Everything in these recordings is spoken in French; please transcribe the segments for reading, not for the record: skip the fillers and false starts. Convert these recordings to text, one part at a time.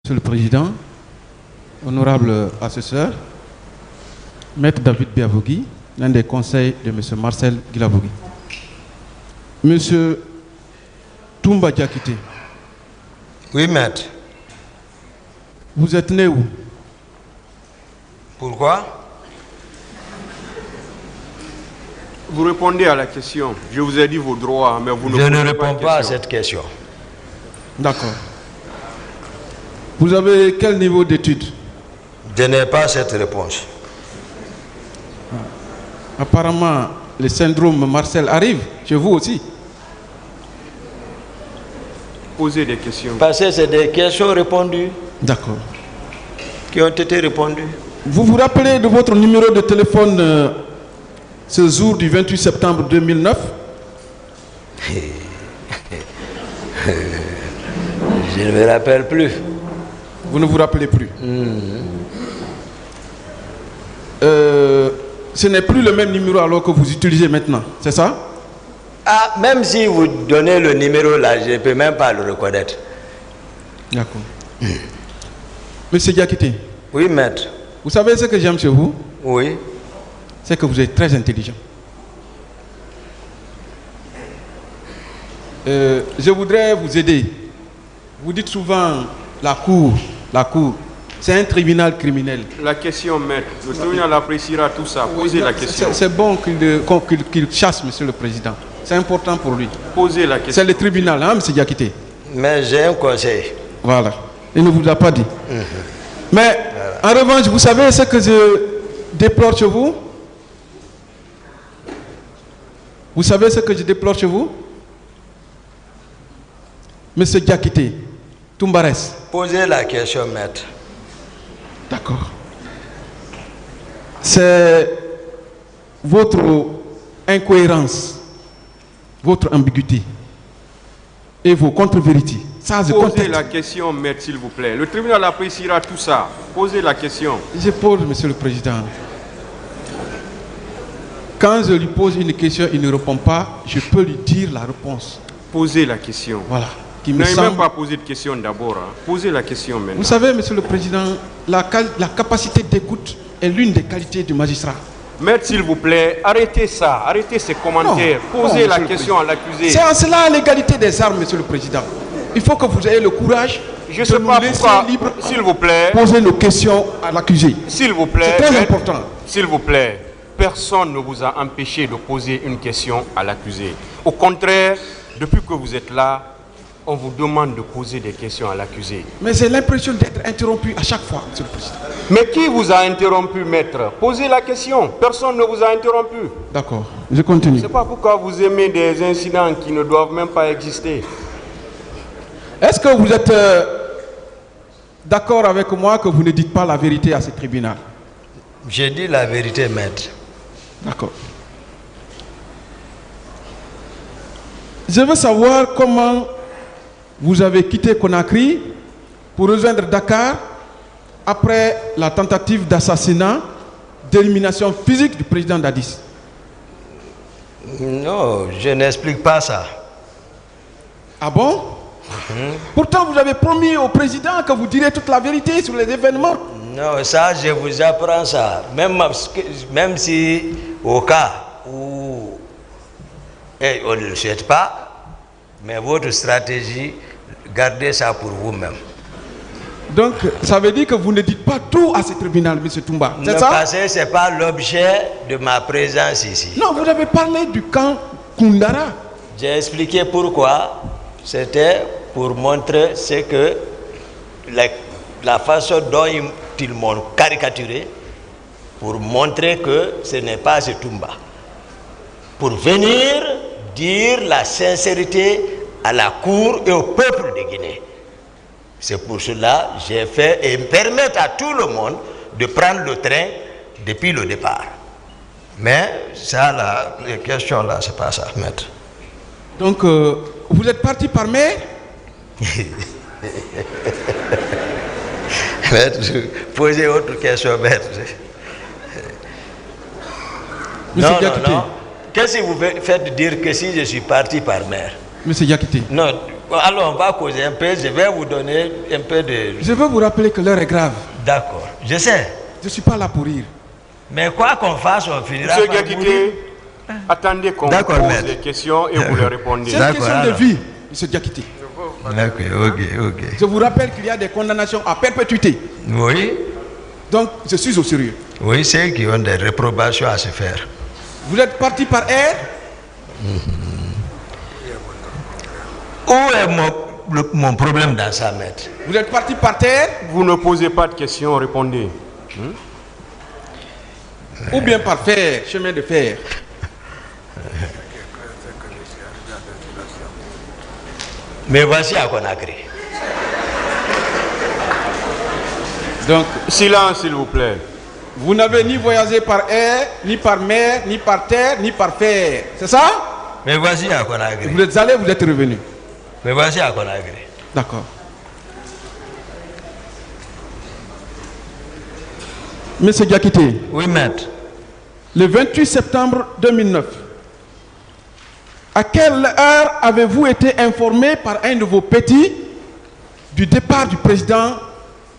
Monsieur le Président, honorable assesseur, Maître David Biavogui, l'un des conseils de M. Marcel Guilavogui. Monsieur Toumba Diakité. Oui, maître. Vous êtes né où? Pourquoi? Vous répondez à la question. Je vous ai dit vos droits, mais vous ne Je ne réponds pas à cette question. D'accord. Vous avez quel niveau d'études? Je n'ai pas cette réponse. Apparemment, le syndrome Marcel arrive chez vous aussi. Posez des questions. Parce que c'est des questions répondues D'accord. qui ont été répondues. Vous vous rappelez de votre numéro de téléphone ce jour du 28 septembre 2009? Je ne me rappelle plus. Vous ne vous rappelez plus? Ce n'est plus le même numéro alors que vous utilisez maintenant, c'est ça? Ah, même si vous donnez le numéro là, je ne peux même pas le reconnaître. D'accord. Monsieur Diakité. Oui, maître. Vous savez ce que j'aime chez vous? Oui. C'est que vous êtes très intelligent. Je voudrais vous aider. Vous dites souvent la cour. C'est un tribunal criminel. La question, maître. Le tribunal appréciera tout ça. Posez la question. C'est bon qu'il chasse, monsieur le président. C'est important pour lui. Posez la question. C'est le tribunal, hein, monsieur Diakité? Mais j'ai un conseil. Voilà. Il ne vous a pas dit. Mais, en revanche, vous savez ce que je déplore chez vous? Vous savez ce que je déplore chez vous? Monsieur Diakité, Toumbares. Posez la question, maître. D'accord. C'est votre incohérence, votre ambiguïté et vos contre-vérités. Ça, je Posez conteste. la question, maître, s'il vous plaît. Le tribunal appréciera tout ça. Posez la question. Je pose, monsieur le président. Quand je lui pose une question, il ne répond pas, je peux lui dire la réponse. Posez la question. Voilà. Vous n'avez même pas posé de question d'abord. Hein. Posez la question maintenant. Vous savez, monsieur le président, la capacité d'écoute est l'une des qualités du magistrat. Maître, s'il vous plaît, arrêtez ça. Arrêtez ces commentaires. Posez la question à l'accusé. C'est en cela l'égalité des armes, monsieur le président. Il faut que vous ayez le courage Je ne sais pas pourquoi, s'il vous plaît, poser nos questions à l'accusé. S'il vous plaît, c'est très important. S'il vous plaît, personne ne vous a empêché de poser une question à l'accusé. Au contraire, depuis que vous êtes là, on vous demande de poser des questions à l'accusé. Mais j'ai l'impression d'être interrompu à chaque fois, monsieur le président. Mais qui vous a interrompu, maître? Posez la question. Personne ne vous a interrompu. D'accord, je continue. Je ne sais pas pourquoi vous aimez des incidents qui ne doivent même pas exister. Est-ce que vous êtes d'accord avec moi que vous ne dites pas la vérité à ce tribunal? J'ai dit la vérité, maître. D'accord. Je veux savoir comment vous avez quitté Conakry pour rejoindre Dakar après la tentative d'assassinat, d'élimination physique du président Dadis. Non, je n'explique pas ça. Ah bon? Pourtant, vous avez promis au président que vous direz toute la vérité sur les événements. Non, ça, je vous apprends ça. Même si, au cas où on ne le souhaite pas, mais votre stratégie, gardez ça pour vous-même. Donc, ça veut dire que vous ne dites pas tout à ce tribunal, M. Toumba. C'est ça? Parce que ce n'est pas l'objet de ma présence ici. Non, vous avez parlé du camp Koundara. J'ai expliqué pourquoi. C'était pour montrer ce que la façon dont ils m'ont caricaturé, pour montrer que ce n'est pas ce Toumba. Pour venir dire la sincérité à la cour et au peuple de Guinée. C'est pour cela que j'ai fait et permettre à tout le monde de prendre le train depuis le départ. Mais ça, les questions là, c'est pas ça, maître. Donc, vous êtes parti par mer? Maître, posez autre question, maître. Monsieur Diakité. Non. Qu'est-ce que vous faites dire que si je suis parti par mer? Monsieur Diakité. Non, Alors, on va causer un peu. Je vais vous donner un peu de... Je veux vous rappeler que l'heure est grave. D'accord, je sais. Je ne suis pas là pour rire. Mais quoi qu'on fasse, on finira Monsieur par mourir. Diakité, attendez qu'on vous D'accord, pose maître. des questions et vous les répondez. C'est une D'accord, question de alors. vie, M. Diakité. Ok. Je vous rappelle qu'il y a des condamnations à perpétuité. Oui, Donc, je suis au sérieux. oui, c'est qui ont des réprobations à se faire. Vous êtes parti par air, Où est mon problème dans ça, maître? vous êtes parti par terre, Vous ne posez pas de questions, répondez. ou bien par fer, chemin de fer. Mais voici à Conakry. Donc, Silence, s'il vous plaît. vous n'avez ni voyagé par air, ni par mer, ni par terre, ni par fer. C'est ça? Mais voici à Conakry. Vous êtes allé, vous êtes revenu. Mais voici à Conakry. D'accord. Monsieur Diakité, Oui, maître. le 28 septembre 2009, à quelle heure avez-vous été informé par un de vos petits du départ du président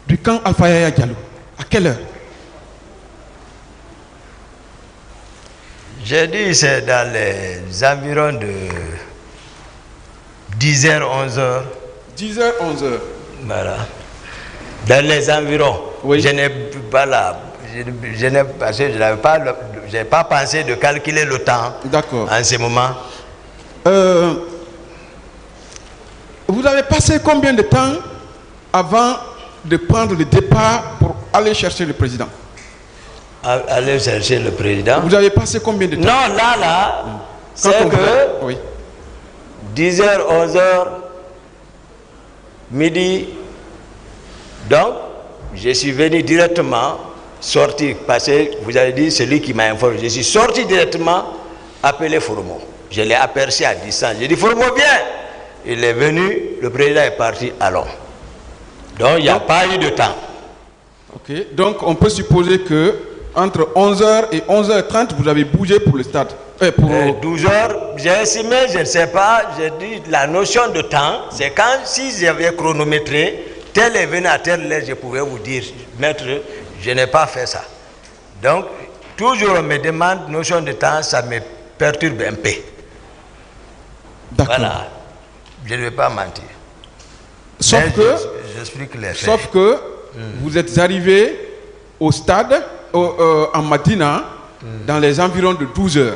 du camp Alpha Yaya Diallo? À quelle heure? J'ai dit c'est dans les environs de 10h, 11h. 10h, 11h. Voilà. Dans les environs. Oui. Je n'ai pas là. Parce que je n'avais pas, j'ai pas pensé de calculer le temps D'accord. en ce moment. Vous avez passé combien de temps avant de prendre le départ pour aller chercher le président? Aller chercher le président. Vous avez passé combien de temps? Non, là, Quand c'est on que vous- Oui. 10h, 11h, midi. Donc, je suis venu directement sortir, parce que vous avez dit celui qui m'a informé. Je suis sorti directement, appelé Foromo. Je l'ai aperçu à distance. J'ai dit Foromo, viens. Il est venu, le président est parti, allons. Donc, il n'y a pas eu de temps. Ok. Donc, on peut supposer que entre 11h et 11h30, vous avez bougé pour le stade. Pour... 12h, j'ai estimé, je ne sais pas, j'ai dit la notion de temps, c'est quand, si j'avais chronométré, tel est venu à telle heure, je pouvais vous dire, maître, je n'ai pas fait ça. Donc, toujours on me demande notion de temps, ça me perturbe un peu. D'accord. Voilà, je ne vais pas mentir. Sauf Mais que, j'explique les faits. sauf que vous êtes arrivé au stade, en Madina, dans les environs de 12h.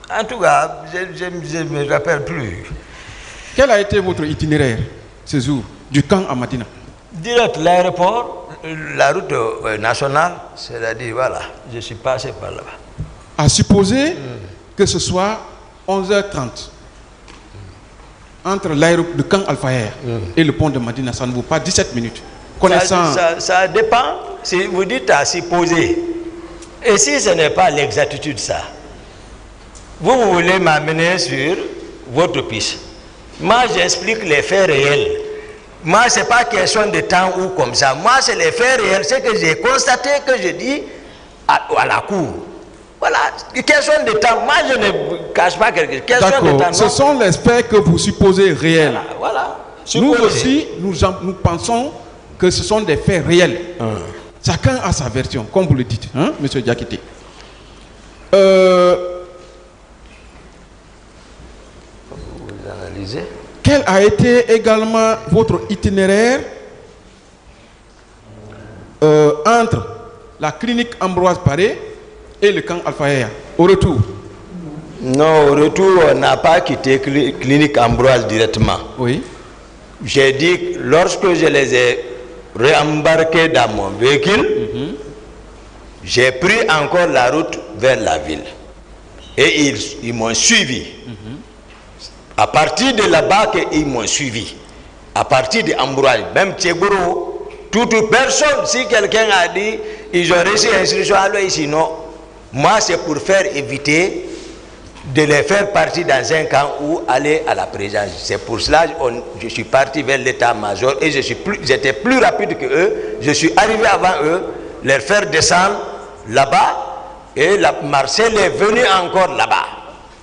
En tout cas, je ne me rappelle plus. Quel a été votre itinéraire ce jour du camp à Madina? Direct l'aéroport, la route nationale, c'est-à-dire, voilà, je suis passé par là-bas. À supposer que ce soit 11h30 entre le camp Alpha Yaya et le pont de Madina, ça ne vaut pas 17 minutes. Connaissant... Ça dépend, si vous dites à supposer. Et si ce n'est pas l'exactitude, ça, vous voulez m'amener sur votre piste. Moi, j'explique les faits réels. Moi, ce n'est pas question de temps ou comme ça. Moi, c'est les faits réels. C'est que j'ai constaté, que je dis à la cour. Voilà, question de temps. Moi, je ne cache pas quelque chose. Question de temps. D'accord, ce non. sont les faits que vous supposez réels. Voilà. Nous Supposez. aussi, nous pensons que ce sont des faits réels. Chacun a sa version, comme vous le dites, hein, M. Diakité. Vous analysez. Quel a été également votre itinéraire entre la clinique Ambroise Paré et le camp Alpha Yaya au retour? Non, au retour, on n'a pas quitté clinique Ambroise directement. Oui. J'ai dit, lorsque je les ai réembarqués dans mon véhicule, j'ai pris encore la route vers la ville. Et ils m'ont suivi. À partir de là-bas, ils m'ont suivi. À partir d'Ambroise, même Tchegoro, toute personne, si quelqu'un a dit, ils ont reçu instruction, alors ici, non. Moi, c'est pour faire éviter de les faire partir dans un camp ou aller à la présence. C'est pour cela que je suis parti vers l'état-major et j'étais plus rapide que eux. Je suis arrivé avant eux, les faire descendre là-bas et Marcel est venu encore là-bas.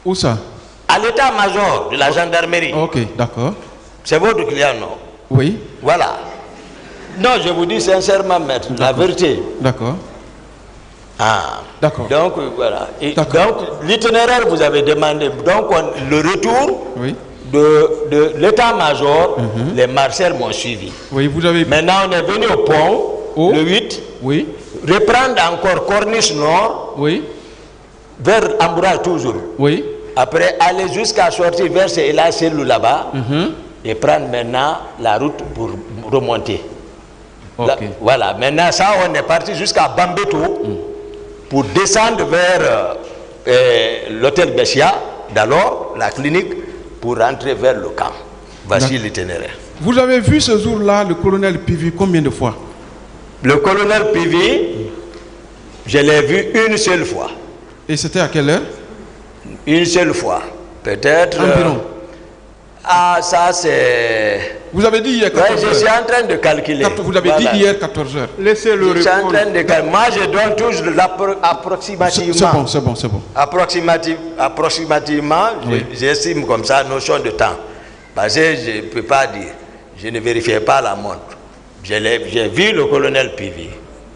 Où ça? À l'état-major de la gendarmerie. Ok, d'accord. C'est votre client, non? Oui. Voilà. Non, je vous dis sincèrement, maître, la vérité. D'accord. Ah. D'accord. Donc, voilà. Et donc, l'itinéraire, vous avez demandé. Donc, le retour de l'état-major, les Marcel m'ont suivi. Oui, vous avez... Maintenant, on est venu au pont, le 8. Oui. Reprendre encore Corniche Nord. Oui. Vers Amboura toujours. Oui. Après, aller jusqu'à sortir vers Céla Selou là-bas. Et prendre maintenant la route pour remonter. Ok. Là, voilà. Maintenant, ça, on est parti jusqu'à Bambeto pour descendre vers l'hôtel Bessia, d'alors, la clinique, pour rentrer vers le camp. Voici l'itinéraire. Vous avez vu ce jour-là le colonel Pivi combien de fois? Le colonel Pivi, je l'ai vu une seule fois. Et c'était à quelle heure? Une seule fois. Peut-être... Environ. Ah, ça c'est... Vous avez dit hier 14 heures. Je suis en train de calculer. Vous avez dit hier 14 heures. Laissez-le répondre. Je suis en train de calculer. Moi, je donne toujours approximativement. C'est bon, c'est bon. Approximativement, j'estime comme ça, notion de temps. Parce que je ne peux pas dire. Je ne vérifiais pas la montre. J'ai vu le colonel Pivi.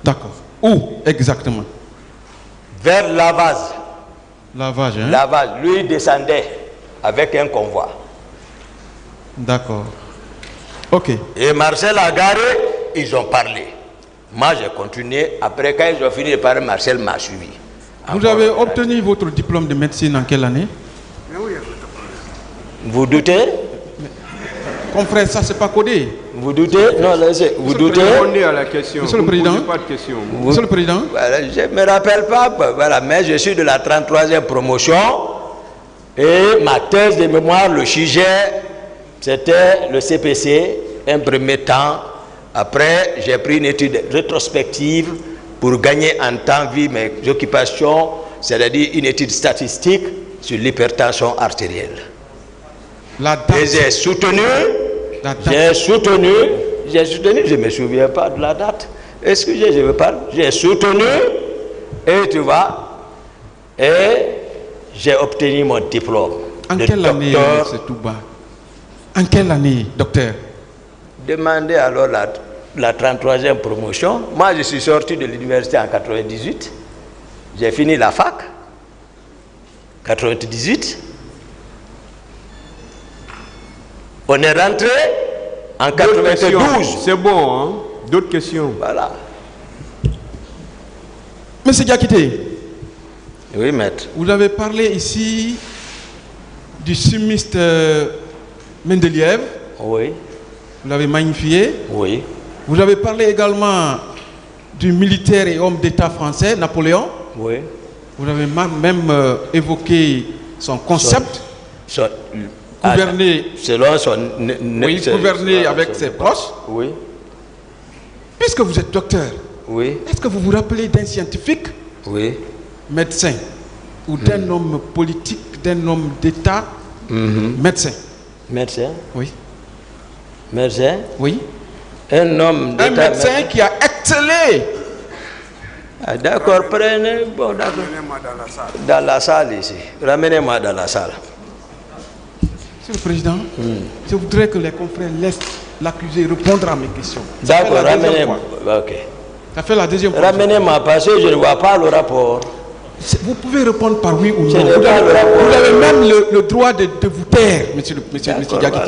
D'accord. Où exactement? Vers Lavaz. Lavage, hein? Lavaz. Lui descendait avec un convoi. D'accord. Ok. Et Marcel a garé, ils ont parlé. Moi, j'ai continué. Après, quand ils ont fini de parler, Marcel m'a suivi. Vous avez obtenu votre diplôme de médecine en quelle année? Vous doutez? Confrère, ça c'est pas codé. Vous doutez? Non, laissez. Vous doutez? Répondez à la question. Monsieur le Président. Pas de question. Monsieur le Président. Voilà, je ne me rappelle pas, voilà, mais je suis de la 33e promotion. Et ma thèse de mémoire, le sujet, c'était le CPC, un premier temps. Après, j'ai pris une étude rétrospective pour gagner en temps vu mes occupations, c'est-à-dire une étude statistique sur l'hypertension artérielle. La date. Et j'ai soutenu, je ne me souviens pas de la date. Excusez, je veux pas. J'ai soutenu, et tu vois, et j'ai obtenu mon diplôme. En quelle année, c'est tout bas? En quelle année, docteur? Demandez alors la 33e promotion. Moi, je suis sorti de l'université en 98. J'ai fini la fac. 98. On est rentré en 92. C'est bon, hein? D'autres questions? Voilà. Monsieur Diakité. Oui, maître. Vous avez parlé ici du chimiste Mendeleïev. Oui. Vous l'avez magnifié. Oui. Vous avez parlé également du militaire et homme d'État français, Napoléon. Oui. Vous avez même évoqué son concept. Gouverner, selon son... oui, gouverner avec ses proches. Oui. Puisque vous êtes docteur, oui. Est-ce que vous vous rappelez d'un scientifique, oui, médecin, ou d'un homme politique, d'un homme d'État, médecin? Médecin? Oui. Médecin? Oui. Un homme d'État. Un médecin qui a excellé. Ah, d'accord, prenez. Bon, d'accord. Ramenez-moi dans la salle ici. Ramenez-moi dans la salle. Monsieur le Président, je voudrais que les confrères laissent l'accusé répondre à mes questions. D'accord, ramenez-moi. Ok. Ça fait la deuxième fois. Ramenez-moi parce que je ne vois pas le rapport. Vous pouvez répondre par oui ou non. Vous avez même le droit de vous taire, monsieur Diakité.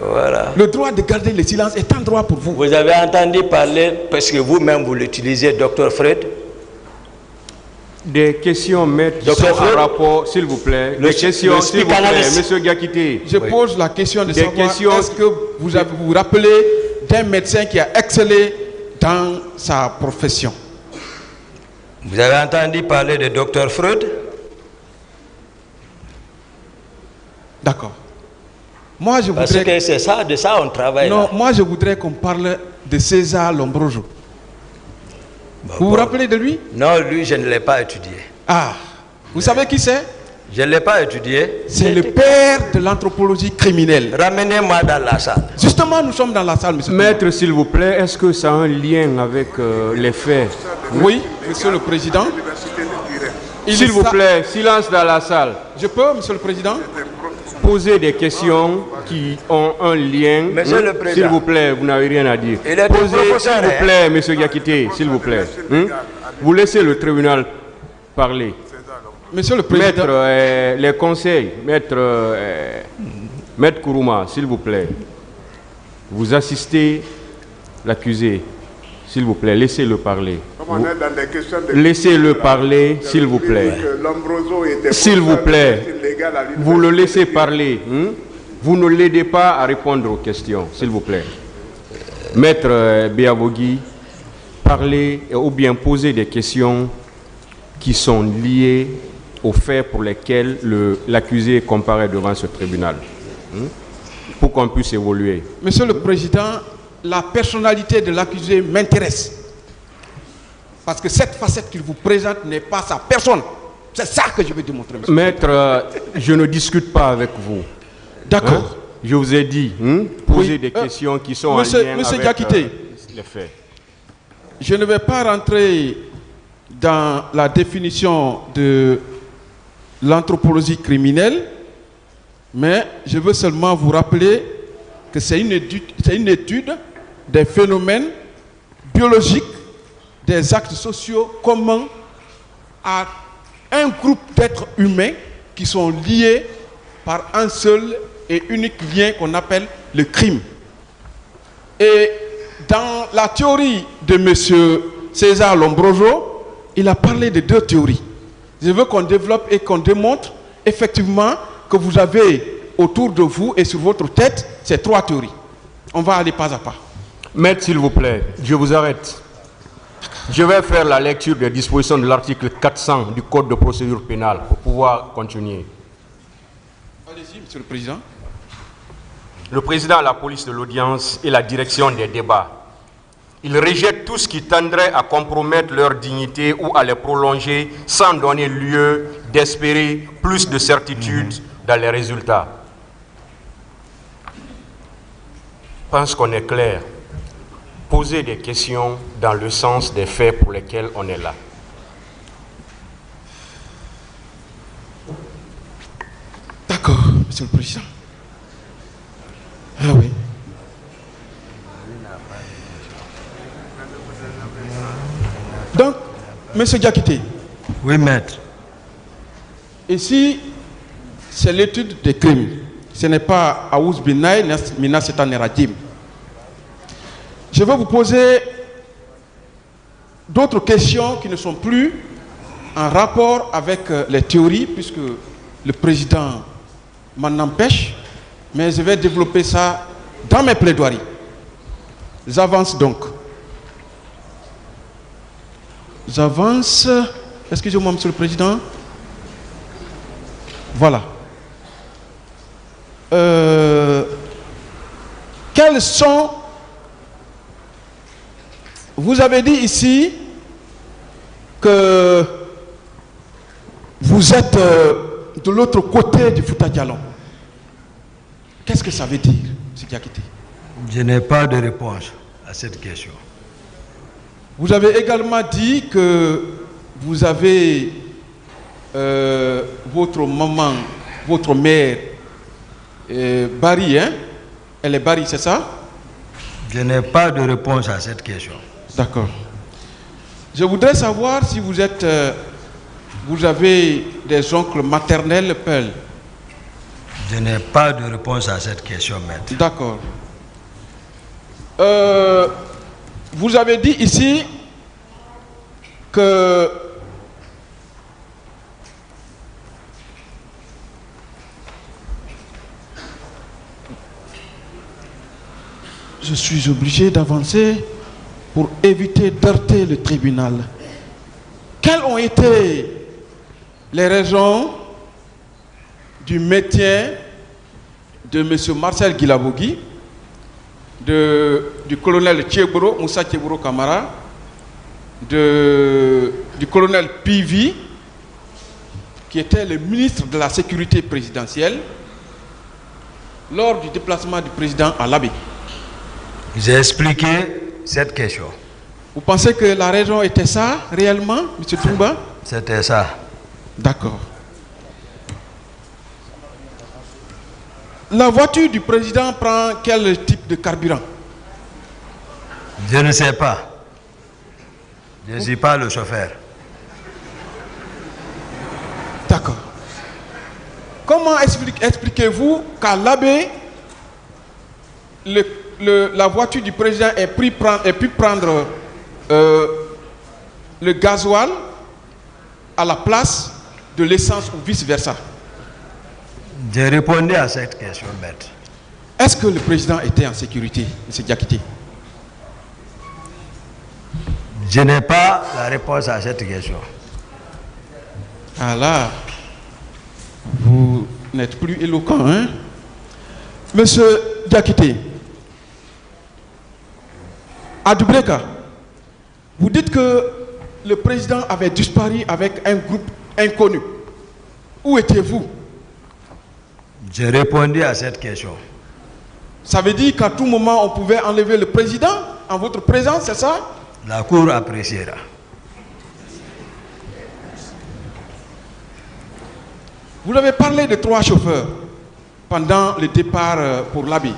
Voilà. Le droit de garder le silence est un droit pour vous. Vous avez entendu parler, parce que vous-même vous l'utilisez, docteur Fred? Des questions, maître, en rapport, s'il vous plaît. Des questions, s'il vous plaît, monsieur Diakité. Je pose la question de savoir, est-ce que vous vous rappelez d'un médecin qui a excellé dans sa profession? Vous avez entendu parler de docteur Freud? D'accord. Moi, je voudrais... Parce que c'est ça, de ça on travaille. Non, là. moi je voudrais qu'on parle de César Lombroso. Vous vous rappelez de lui? Non, lui, je ne l'ai pas étudié. Ah, vous savez qui c'est? Je ne l'ai pas étudié. C'est le père de l'anthropologie criminelle. Ramenez-moi dans la salle. Justement, nous sommes dans la salle, monsieur. Maître, s'il vous plaît, est-ce que ça a un lien avec les faits? Oui, monsieur le Président. S'il vous plaît, silence dans la salle. Je peux, monsieur le Président? Posez des questions qui ont un lien. Monsieur le Président. S'il vous plaît, vous n'avez rien à dire. Il est Posez, professeur, s'il vous plaît, monsieur Diakité, s'il vous plaît. Vous laissez le tribunal parler. Monsieur le Président. Maître, les conseils, Maître Kourouma, s'il vous plaît. Vous assistez l'accusé. S'il vous plaît, laissez-le parler. Laissez-le parler, s'il vous plaît. S'il vous plaît, vous le laissez parler. Vous ne l'aidez pas à répondre aux questions, s'il vous plaît. Maître Biavogui, parlez ou bien posez des questions qui sont liées aux faits pour lesquels l'accusé comparaît devant ce tribunal. Pour qu'on puisse évoluer. Monsieur le Président, la personnalité de l'accusé m'intéresse. Parce que cette facette qu'il vous présente n'est pas sa personne. C'est ça que je veux démontrer, monsieur. Maître, je ne discute pas avec vous. D'accord. Je vous ai dit, posez des questions qui sont en lien avec Diakité, les faits. je ne vais pas rentrer dans la définition de l'anthropologie criminelle, mais je veux seulement vous rappeler que c'est une étude des phénomènes biologiques, des actes sociaux communs à un groupe d'êtres humains qui sont liés par un seul et unique lien qu'on appelle le crime. Et dans la théorie de M. César Lombroso, il a parlé de deux théories. Je veux qu'on développe et qu'on démontre effectivement que vous avez autour de vous et sur votre tête ces trois théories. On va aller pas à pas. Maître, s'il vous plaît, je vous arrête. Je vais faire la lecture des dispositions de l'article 400 du Code de procédure pénale pour pouvoir continuer. Allez-y, Monsieur le Président. Le président de la police de l'audience et la direction des débats. Ils rejettent tout ce qui tendrait à compromettre leur dignité ou à les prolonger sans donner lieu d'espérer plus de certitude dans les résultats. Je pense qu'on est clair. Poser des questions dans le sens des faits pour lesquels on est là. D'accord, Monsieur le Président. Ah oui. Donc, Monsieur Diakité. Oui, maître. Ici, c'est l'étude des crimes. Ce n'est pas Aouz Binaï, Mina Setan Radim. Je vais vous poser d'autres questions qui ne sont plus en rapport avec les théories, puisque le président m'en empêche, mais je vais développer ça dans mes plaidoiries. J'avance donc. J'avance. Excusez-moi, Monsieur le Président. Voilà. Quels sont... Vous avez dit ici que vous êtes de l'autre côté du Fouta Djallon. Qu'est-ce que ça veut dire, M. Diakité? Je n'ai pas de réponse à cette question. Vous avez également dit que vous avez votre maman, votre mère, Barry, hein? Elle est Barry, c'est ça? Je n'ai pas de réponse à cette question. D'accord. Je voudrais savoir si vous êtes, vous avez des oncles maternels, Peul. Je n'ai pas de réponse à cette question, maître. D'accord. Vous avez dit ici que je suis obligé d'avancer pour éviter d'heurter le tribunal. Quelles ont été les raisons du maintien de M. Marcel Guilabogui, du colonel Tchéboro, Moussa Tchéboro Kamara, du colonel Pivi, qui était le ministre de la Sécurité présidentielle, lors du déplacement du président à l'Abbé? J'ai expliqué cette question. Vous pensez que la raison était ça, réellement, M. Toumba? C'était ça. D'accord. La voiture du président prend quel type de carburant? Je ne sais pas. Je ne suis pas le chauffeur. D'accord. Comment expliquez-vous qu'à l'abbé, la voiture du président ait pu prendre le gasoil à la place de l'essence ou vice-versa? J'ai répondu à cette question, maître. Est-ce que le président était en sécurité, M. Diakité? Je n'ai pas la réponse à cette question. Ah là, vous n'êtes plus éloquent, hein? Monsieur Diakité, à Dubreka, vous dites que le président avait disparu avec un groupe inconnu. Où étiez-vous? J'ai répondu à cette question. Ça veut dire qu'à tout moment, on pouvait enlever le président en votre présence, c'est ça? La Cour appréciera. Vous avez parlé de 3 chauffeurs pendant le départ pour l'Abbé.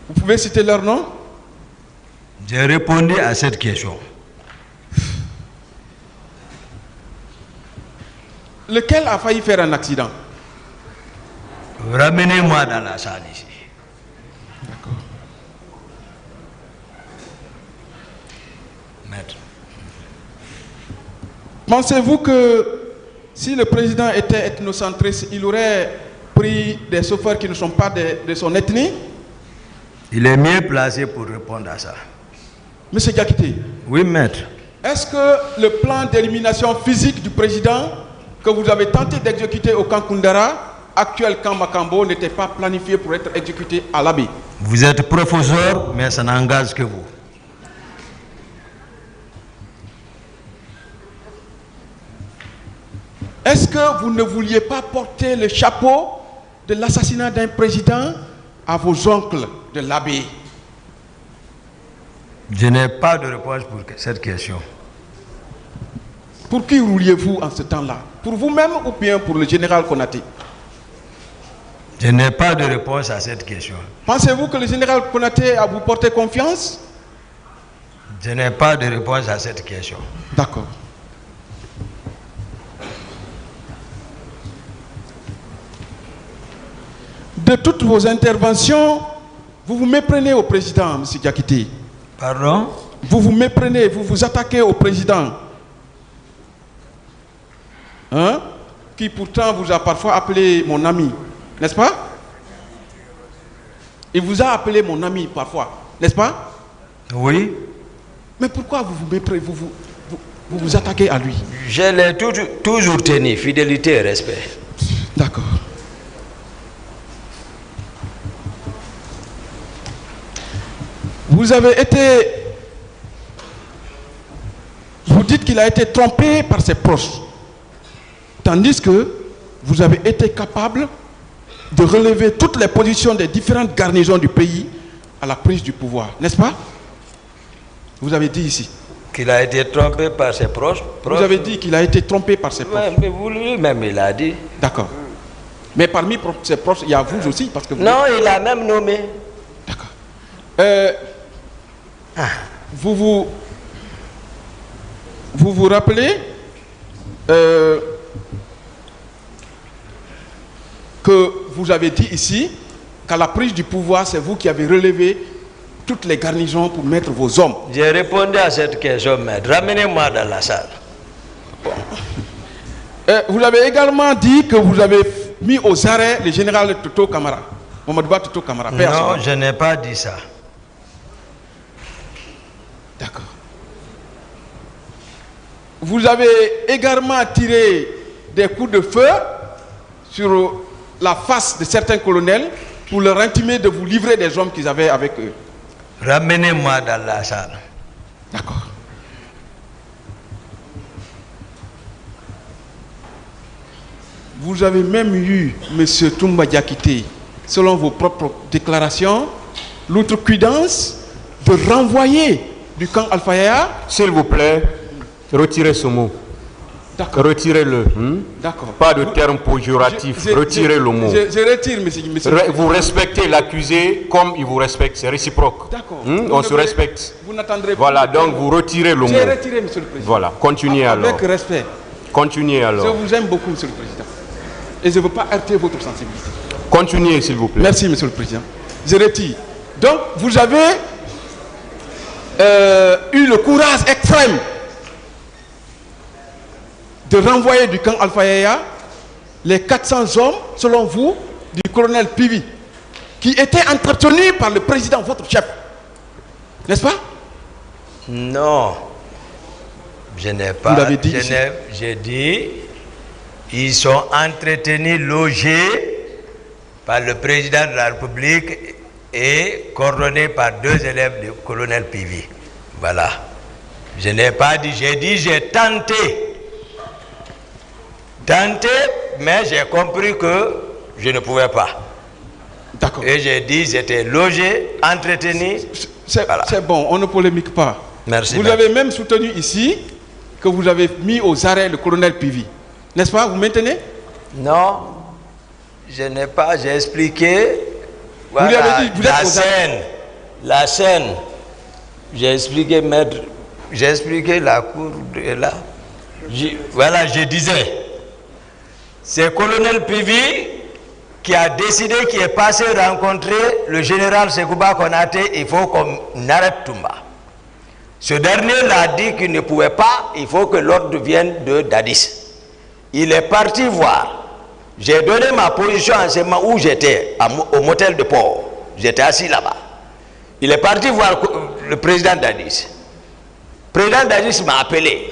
Vous pouvez citer leur nom? J'ai répondu à cette question. Lequel a failli faire un accident? Ramenez-moi dans la salle ici. D'accord. Maître. Pensez-vous que si le président était ethnocentriste, il aurait pris des chauffeurs qui ne sont pas de son ethnie? Il est mieux placé pour répondre à ça. Monsieur Diakité. Oui, maître. Est-ce que le plan d'élimination physique du président que vous avez tenté d'exécuter au camp Koundara, actuel camp Makambo, n'était pas planifié pour être exécuté à l'Abbé? Vous êtes professeur, mais ça n'engage que vous. Est-ce que vous ne vouliez pas porter le chapeau de l'assassinat d'un président à vos oncles de l'Abbé? Je n'ai pas de réponse pour cette question. Pour qui rouliez-vous en ce temps-là? Pour vous-même ou bien pour le général Konaté? Je n'ai pas de réponse à cette question. Pensez-vous que le général Konaté a vous porté confiance? Je n'ai pas de réponse à cette question. D'accord. De toutes vos interventions, vous vous méprenez au président, M. Diakité. Pardon? Vous vous méprenez, vous vous attaquez au président. Hein? Qui pourtant vous a parfois appelé mon ami, n'est-ce pas? Il vous a appelé mon ami parfois, n'est-ce pas? Oui. Mais pourquoi vous vous méprenez, vous attaquez à lui? Je l'ai toujours tenu, fidélité et respect. D'accord. Vous avez été... Vous dites qu'il a été trompé par ses proches. Tandis que vous avez été capable de relever toutes les positions des différentes garnisons du pays à la prise du pouvoir. N'est-ce pas? Vous avez dit ici. Qu'il a été trompé par ses proches. Vous avez dit qu'il a été trompé par ses proches. Mais vous lui-même, il a dit. D'accord. Mais parmi ses proches, il y a vous aussi parce que vous... Non, il a même nommé. D'accord. Vous vous rappelez que vous avez dit ici qu'à la prise du pouvoir, c'est vous qui avez relevé toutes les garnisons pour mettre vos hommes. J'ai répondu à cette question, maître. Ramenez-moi dans la salle. Bon. Vous avez également dit que vous avez mis aux arrêts le général Toto Kamara. Mamadouba Toto Kamara. Non, je n'ai pas dit ça. D'accord. Vous avez également tiré des coups de feu sur la face de certains colonels pour leur intimer de vous livrer des hommes qu'ils avaient avec eux. Ramenez-moi dans la salle. D'accord. Vous avez même eu, M. Toumba Diakité, selon vos propres déclarations, l'outrecuidance de renvoyer du camp Alpha Yaya. S'il vous plaît, retirez ce mot. Retirez-le. D'accord. Pas de terme péjoratif. Retirez le mot. Je retire, monsieur. Vous respectez l'accusé comme il vous respecte. C'est réciproque. D'accord. On se respecte. Vous n'attendrez pas. Voilà, donc vous retirez le mot. J'ai retiré, monsieur le président. Voilà, continuez alors. Avec respect. Continuez alors. Je vous aime beaucoup, monsieur le président. Et je ne veux pas heurter votre sensibilité. Continuez, s'il vous plaît. Merci, monsieur le président. Je retire. Donc, vous avez eu le courage extrême de renvoyer du camp Alpha Yaya les 400 hommes, selon vous, du colonel Pivi, qui étaient entretenus par le président, votre chef. N'est-ce pas? Non. Je n'ai pas. Vous l'avez dit ici. J'ai dit, ils sont entretenus, logés par le président de la République et coordonnés par 2 élèves du colonel Pivi. Voilà. Je n'ai pas dit, j'ai dit, j'ai tenté. Mais j'ai compris que je ne pouvais pas. D'accord. Et j'ai dit, j'étais logé, entretenu. C'est bon, on ne polémique pas. Merci. Vous avez même soutenu ici que vous avez mis aux arrêts le colonel Pivi. N'est-ce pas? Vous maintenez? Non, je n'ai pas, j'ai expliqué. Voilà, vous lui avez dit, vous êtes la scène. J'ai expliqué, maître, j'ai expliqué la cour de là. Voilà, je disais. C'est colonel Pivi qui a décidé, qui est passé rencontrer le général Sekouba Konaté, il faut qu'on arrête Toumba. Ce dernier l'a dit qu'il ne pouvait pas, il faut que l'ordre vienne de Dadis. Il est parti voir. J'ai donné ma position en ce moment où j'étais, au motel de port. J'étais assis là-bas. Il est parti voir le président Dadis. Le président Dadis m'a appelé.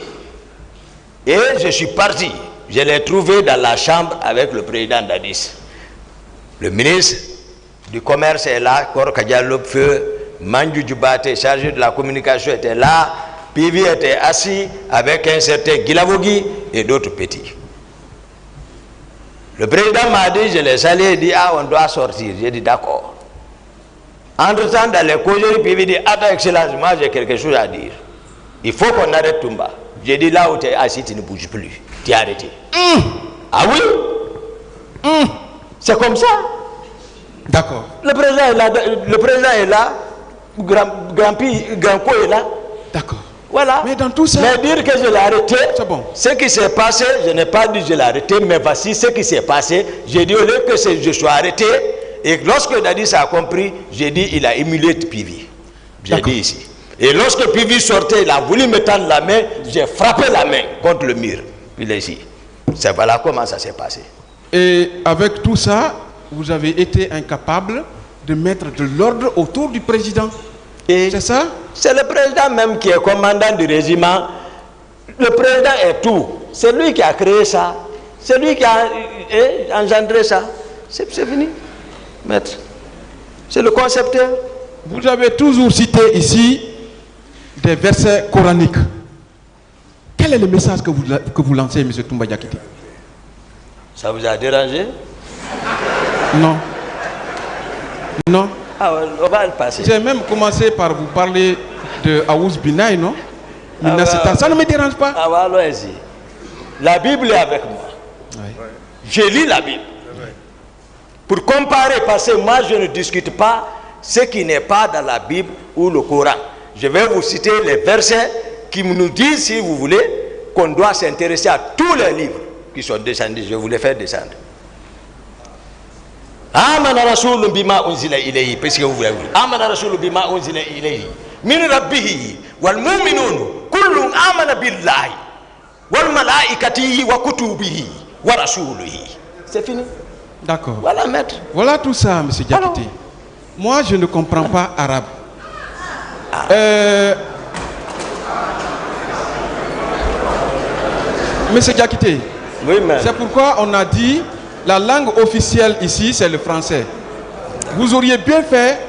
Et je suis parti. Je l'ai trouvé dans la chambre avec le président Dadis. Le ministre du Commerce est là, Kor Kadialop Feu, Mandju Djoubate, chargé de la communication, était là. Pivi était assis avec un certain Guilavogui et d'autres petits. Le président m'a dit, je l'ai salué, il dit, ah, on doit sortir. J'ai dit, d'accord. Entre-temps, dans les causeries, Pivi dit, attends, excellence, moi j'ai quelque chose à dire. Il faut qu'on arrête Toumba. J'ai dit, là où tu es assis, tu ne bouges plus. Tu es arrêté. Ah oui? C'est comme ça. D'accord. Le président est là, Grand-Py est là. D'accord. Voilà. Mais dans tout ça... Mais dire que je l'ai arrêté, c'est bon. Ce qui s'est passé, je n'ai pas dit que je l'ai arrêté, mais voici ce qui s'est passé. J'ai dit au lieu que je sois arrêté, et lorsque Dadis a compris, j'ai dit il a émulé Pivi. J'ai dit ici. Et lorsque Pivi sortait, il a voulu me tendre la main, j'ai frappé la main contre le mur. Il est ici. C'est voilà comment ça s'est passé. Et avec tout ça, vous avez été incapable de mettre de l'ordre autour du président. C'est ça? C'est le président même qui est commandant du régiment. Le président est tout. C'est lui qui a créé ça. C'est lui qui a engendré ça. C'est fini, maître. C'est le concepteur. Vous avez toujours cité ici des versets coraniques. Quel est le message que vous lancez, M. Toumba Diakité? Ça vous a dérangé? Non. Non. Ah, on va le passer. J'ai même commencé par vous parler de Aouz Binaï, non? Ça ne me dérange pas. Ah, allons-y. La Bible est avec moi. Oui. Je lis la Bible. Pour comparer, parce que moi je ne discute pas ce qui n'est pas dans la Bible ou le Coran. Je vais vous citer les versets qui nous disent, si vous voulez, qu'on doit s'intéresser à tous les livres qui sont descendus. Je vais vous les faire descendre. Amana Rasoul bima unzila ilayhi, parce que vous voulez. Amana Rasoul bima unzila ilayhi min rabbihi wal mu'minun kullun amana billahi wal malaikatihi wa kutubihi wa rasulihi. C'est fini. D'accord. Voilà, maître. Voilà tout ça, M. Diakité. Moi, je ne comprends pas arabe. Monsieur Diakité, oui, c'est pourquoi on a dit la langue officielle ici, c'est le français. Vous auriez bien fait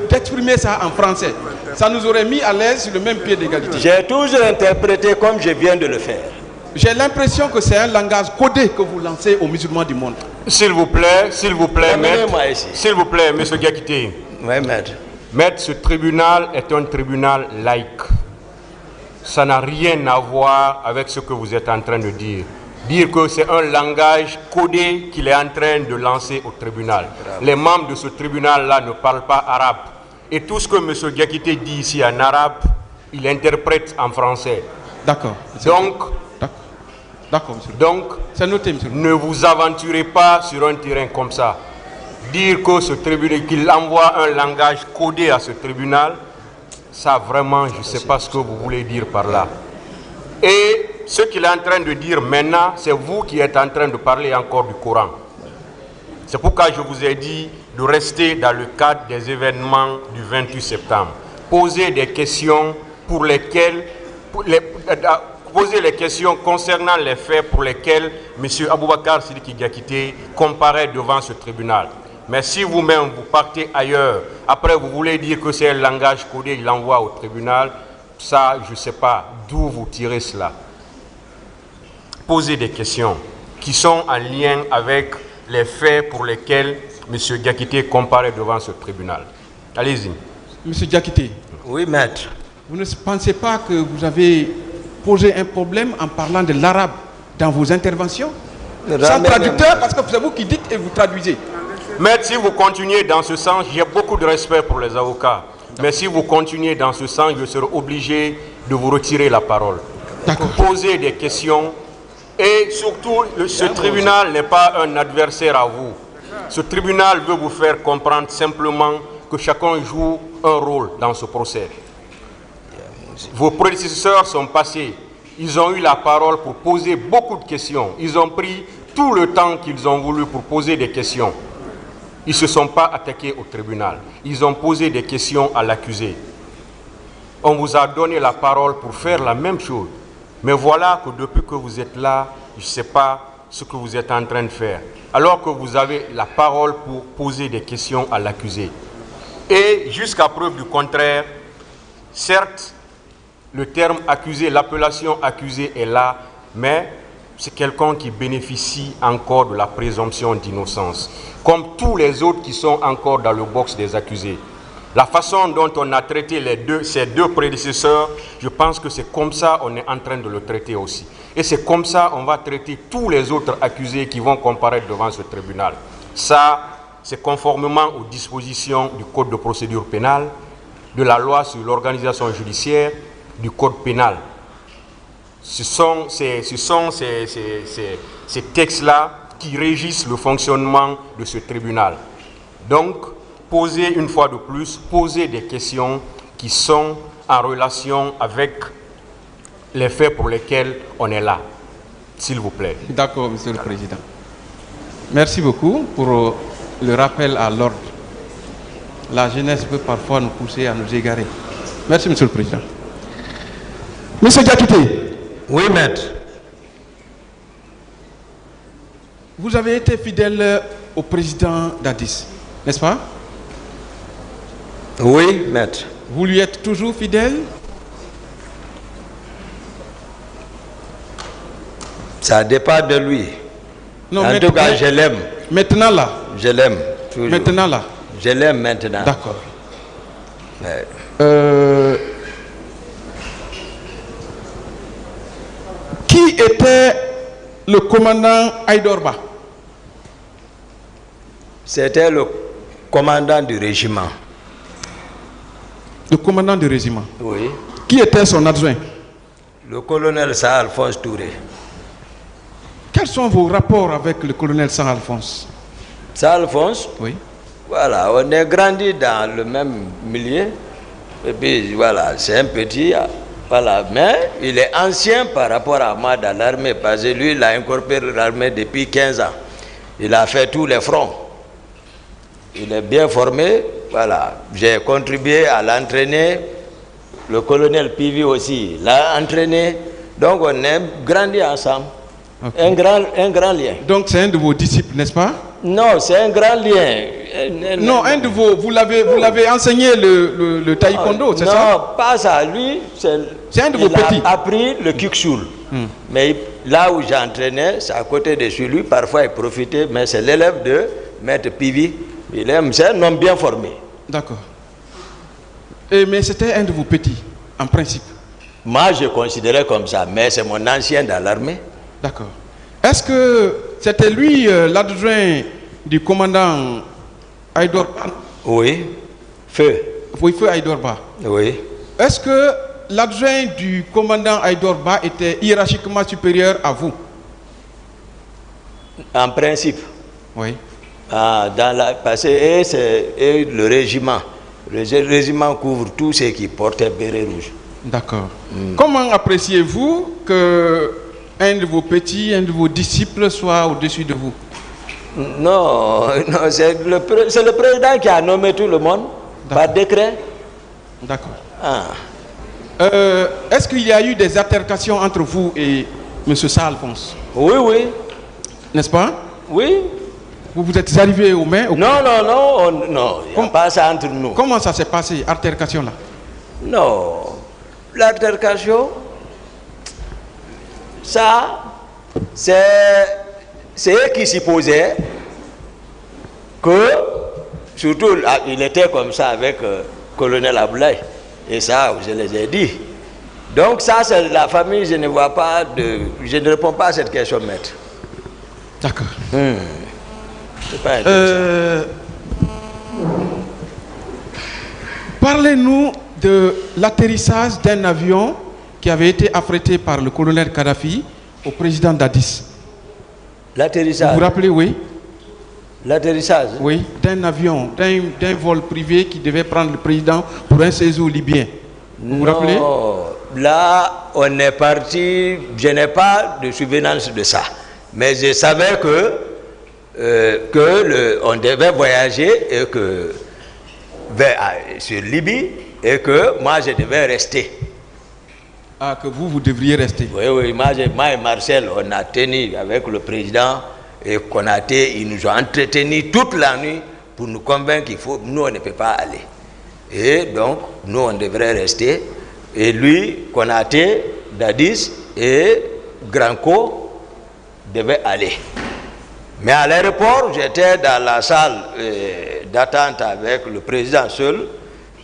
d'exprimer ça en français. Ça nous aurait mis à l'aise sur le même pied d'égalité. J'ai toujours interprété comme je viens de le faire. J'ai l'impression que c'est un langage codé que vous lancez aux musulmans du monde. S'il vous plaît, maître. S'il vous plaît, M. Diakité. Oui, maître. Maître, ce tribunal est un tribunal laïque. ça n'a rien à voir avec ce que vous êtes en train de dire. Dire que c'est un langage codé qu'il est en train de lancer au tribunal. Les membres de ce tribunal-là ne parlent pas arabe. Et tout ce que M. Diakité dit ici en arabe, il interprète en français. D'accord. D'accord, monsieur. Donc, c'est noté, monsieur. Ne vous aventurez pas sur un terrain comme ça. Dire que ce tribunal, qu'il envoie un langage codé à ce tribunal, ça vraiment, je ne sais pas ce que vous voulez dire par là. Et ce qu'il est en train de dire maintenant, c'est vous qui êtes en train de parler encore du Coran. C'est pourquoi je vous ai dit de rester dans le cadre des événements du 28 septembre. Poser des questions pour lesquelles, poser les questions concernant les faits pour lesquels M. Aboubakar Sidiki Diakité comparaît devant ce tribunal. Mais si vous-même vous partez ailleurs, après vous voulez dire que c'est un langage codé, il l'envoie au tribunal, ça, je ne sais pas d'où vous tirez cela. Posez des questions qui sont en lien avec les faits pour lesquels M. Diakité comparaît devant ce tribunal. Allez-y. M. Diakité. Oui, maître. Vous ne pensez pas que vous avez posé un problème en parlant de l'arabe dans vos interventions? Sans traducteur, parce que c'est vous qui dites et vous traduisez. Maître, si vous continuez dans ce sens, j'ai beaucoup de respect pour les avocats. Mais si vous continuez dans ce sens, je serai obligé de vous retirer la parole. Posez des questions. Et surtout, ce tribunal n'est pas un adversaire à vous. Ce tribunal veut vous faire comprendre simplement que chacun joue un rôle dans ce procès. Vos prédécesseurs sont passés. Ils ont eu la parole pour poser beaucoup de questions. Ils ont pris tout le temps qu'ils ont voulu pour poser des questions. Ils ne se sont pas attaqués au tribunal. Ils ont posé des questions à l'accusé. On vous a donné la parole pour faire la même chose. Mais voilà que depuis que vous êtes là, je ne sais pas ce que vous êtes en train de faire. Alors que vous avez la parole pour poser des questions à l'accusé. Et jusqu'à preuve du contraire, certes, le terme accusé, l'appellation accusé est là, mais c'est quelqu'un qui bénéficie encore de la présomption d'innocence. Comme tous les autres qui sont encore dans le box des accusés. La façon dont on a traité ces deux prédécesseurs, je pense que c'est comme ça qu'on est en train de le traiter aussi. Et c'est comme ça qu'on va traiter tous les autres accusés qui vont comparaître devant ce tribunal. Ça, c'est conformément aux dispositions du Code de procédure pénale, de la loi sur l'organisation judiciaire, du Code pénal. Ce sont ces textes-là qui régissent le fonctionnement de ce tribunal. Donc, posez une fois de plus, posez des questions qui sont en relation avec les faits pour lesquels on est là, s'il vous plaît. D'accord, Monsieur le Président. Merci beaucoup pour le rappel à l'ordre. La jeunesse peut parfois nous pousser à nous égarer. Merci, Monsieur le Président. Monsieur Diakité. Oui, maître. Vous avez été fidèle au président Dadis, n'est-ce pas? Oui, maître. Vous lui êtes toujours fidèle? Ça dépend de lui. Non, en tout cas, je l'aime. Maintenant là? Je l'aime. Maintenant là? Je l'aime maintenant. D'accord. Qui était le commandant Aïdorba? C'était le commandant du régiment. Le commandant du régiment? Oui. Qui était son adjoint? Le colonel Saint-Alphonse Touré. Quels sont vos rapports avec le colonel Saint-Alphonse? Saint-Alphonse? Oui. Voilà, on est grandi dans le même milieu. Et puis voilà, c'est un petit. Voilà, mais il est ancien par rapport à moi dans l'armée, parce que lui, il a incorporé l'armée depuis 15 ans. Il a fait tous les fronts. Il est bien formé. Voilà, j'ai contribué à l'entraîner. Le colonel Pivi aussi l'a entraîné. Donc on est grandi ensemble. Okay. Un grand lien. Donc c'est un de vos disciples, n'est-ce pas? Non, c'est un grand lien. Non, un de vos, vous l'avez enseigné le taekwondo, c'est ça? Non, pas ça. Lui, c'est un de vos petits. Il a appris le kikshul. Mais là où j'entraînais, c'est à côté de chez lui. Parfois, il profitait, mais c'est l'élève de Maître Pivi. C'est un homme bien formé. D'accord. Mais c'était un de vos petits, en principe. Moi, je considérais comme ça, mais c'est mon ancien dans l'armée. D'accord. Est-ce que c'était lui l'adjoint du commandant Aïdorba? Oui. Feu. Oui, Feu Aïdorba. Oui. Est-ce que l'adjoint du commandant Aïdorba était hiérarchiquement supérieur à vous? En principe. Oui. Parce que le régiment. Le régiment couvre tous ceux qui portaient béret rouge. D'accord. Comment appréciez-vous que un de vos petits, un de vos disciples soit au-dessus de vous? Non, c'est le président qui a nommé tout le monde par décret. D'accord. Est-ce qu'il y a eu des altercations entre vous et M. Saal-Alphonse? Oui, oui. N'est-ce pas? Oui. Vous vous êtes arrivés aux mains? Non, il n'y a pas ça entre nous. Comment ça s'est passé, altercation là? Non, l'altercation, ça, c'est eux qui supposaient que, surtout, il était comme ça avec colonel Ablaye, et ça, je les ai dit. Donc ça, c'est la famille, je ne vois pas je ne réponds pas à cette question, maître. D'accord. C'est pas Parlez-nous de l'atterrissage d'un avion qui avait été affrété par le colonel Kadhafi au président d'Addis. L'atterrissage. Vous vous rappelez, oui? L'atterrissage. Oui, d'un avion, d'un vol privé qui devait prendre le président pour un séjour libyen. Vous vous rappelez? Là, on est parti, je n'ai pas de souvenance de ça. Mais je savais on devait voyager et sur Libye et que moi je devais rester. Ah, que vous devriez rester. Oui, moi et Marcel, on a tenu avec le président et Konaté, ils nous ont entretenus toute la nuit pour nous convaincre nous on ne peut pas aller. Et donc, nous on devrait rester. Et lui, Konaté, Dadis et Granco devaient aller. Mais à l'aéroport, j'étais dans la salle d'attente avec le président seul.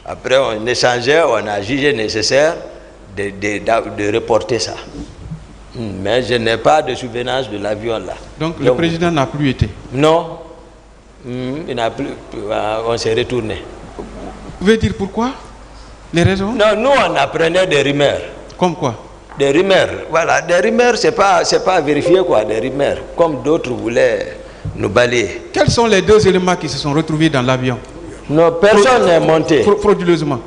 Après, on échangeait, on a jugé nécessaire de reporter ça. Mais je n'ai pas de souvenance de l'avion là. Donc le président n'a plus été? Non. Il n'a plus. On s'est retourné. Vous pouvez dire pourquoi? Les raisons? Non, nous on apprenait des rumeurs. Comme quoi? Des rumeurs, voilà, des rumeurs, c'est pas vérifié quoi, des rumeurs, comme d'autres voulaient nous balayer. Quels sont les deux éléments qui se sont retrouvés dans l'avion? Non, personne n'est monté. Frauduleusement.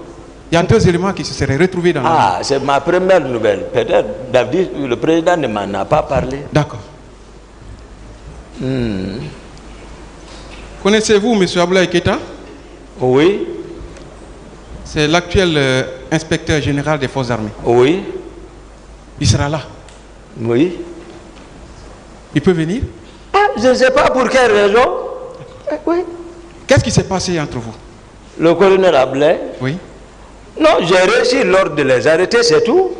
Il y a deux éléments qui se seraient retrouvés dans l'avion. Ah, c'est ma première nouvelle. Peut-être, David, le président ne m'en a pas parlé. D'accord. Connaissez-vous M. Abdoulaye Keïta? Oui. C'est l'actuel inspecteur général des forces armées. Oui. Il sera là. Oui. Il peut venir? Ah, je ne sais pas pour quelle raison. Oui. Qu'est-ce qui s'est passé entre vous? Le colonel Ablaye. Oui. Non, j'ai réussi l'ordre de les arrêter, c'est tout.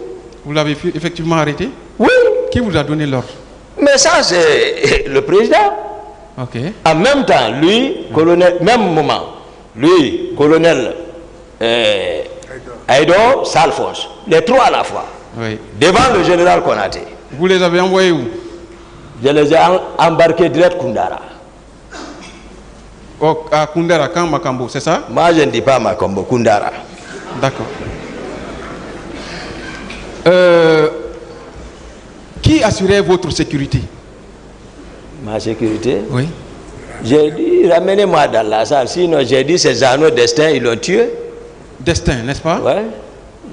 Vous l'avez effectivement arrêté? Oui. Qui vous a donné l'ordre? Mais ça, c'est le président. Ok. En même temps, lui, colonel, même moment, lui, colonel Aïdor, Saal-Alphonse, les trois à la fois. Oui. Devant le général Konaté. Vous les avez envoyés où? Je les ai embarqués direct Koundara. À Koundara, quand Makambo, c'est ça? Moi, je ne dis pas Makambo, Koundara. D'accord. Qui assurait votre sécurité? Ma sécurité? Oui. J'ai dit, ramenez-moi dans la salle. Sinon, j'ai dit, c'est Zano Destin, ils l'ont tué. Destin, n'est-ce pas? Oui.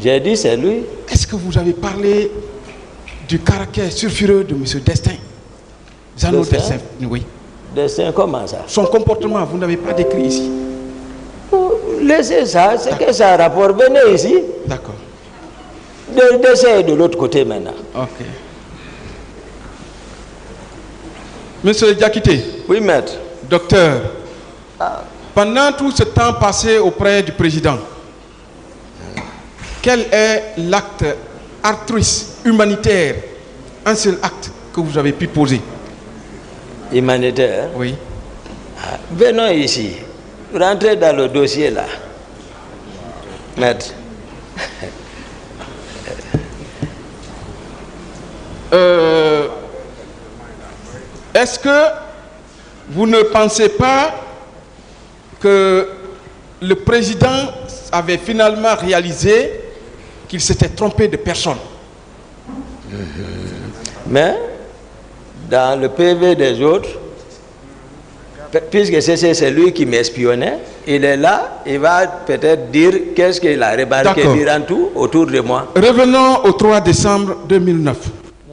J'ai dit, c'est lui. Est-ce que vous avez parlé du caractère sulfureux de M. Destin? Zano Destin, oui. Destin, comment ça? Son comportement, vous n'avez pas décrit ici. Laissez ça, c'est que ça a rapport. Venez ici. D'accord. Destin est de l'autre côté maintenant. Ok. Monsieur Diakité. Oui, maître. Docteur, pendant tout ce temps passé auprès du président, quel est l'acte altruiste, humanitaire, un seul acte que vous avez pu poser? Humanitaire? Oui. Venons ici. Rentrez dans le dossier là. Maître. Est-ce que vous ne pensez pas que le président avait finalement réalisé qu'il s'était trompé de personne? Mais dans le PV des autres, puisque c'est lui qui m'espionnait, il est là, il va peut-être dire qu'est-ce qu'il a remarqué durant tout autour de moi. Revenons au 3 décembre 2009.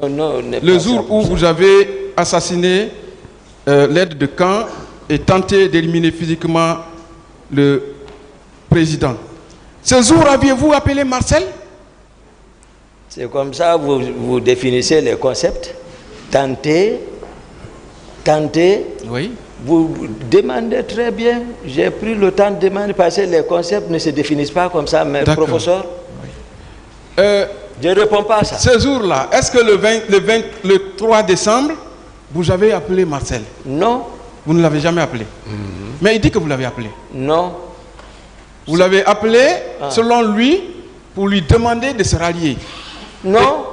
Le jour où vous avez assassiné l'aide de camp et tenté d'éliminer physiquement le président. Ce jour, aviez-vous appelé Marcel? C'est comme ça que vous définissez les concepts. Tenter. Oui. Vous demandez très bien. J'ai pris le temps de demander parce que les concepts ne se définissent pas comme ça, mais professeur. Oui. Je ne réponds pas à ça. Ce jour-là, est-ce que le 3 décembre, vous avez appelé Marcel? Non. Vous ne l'avez jamais appelé? Mais il dit que vous l'avez appelé. Non. Vous l'avez appelé, selon lui, pour lui demander de se rallier. Non.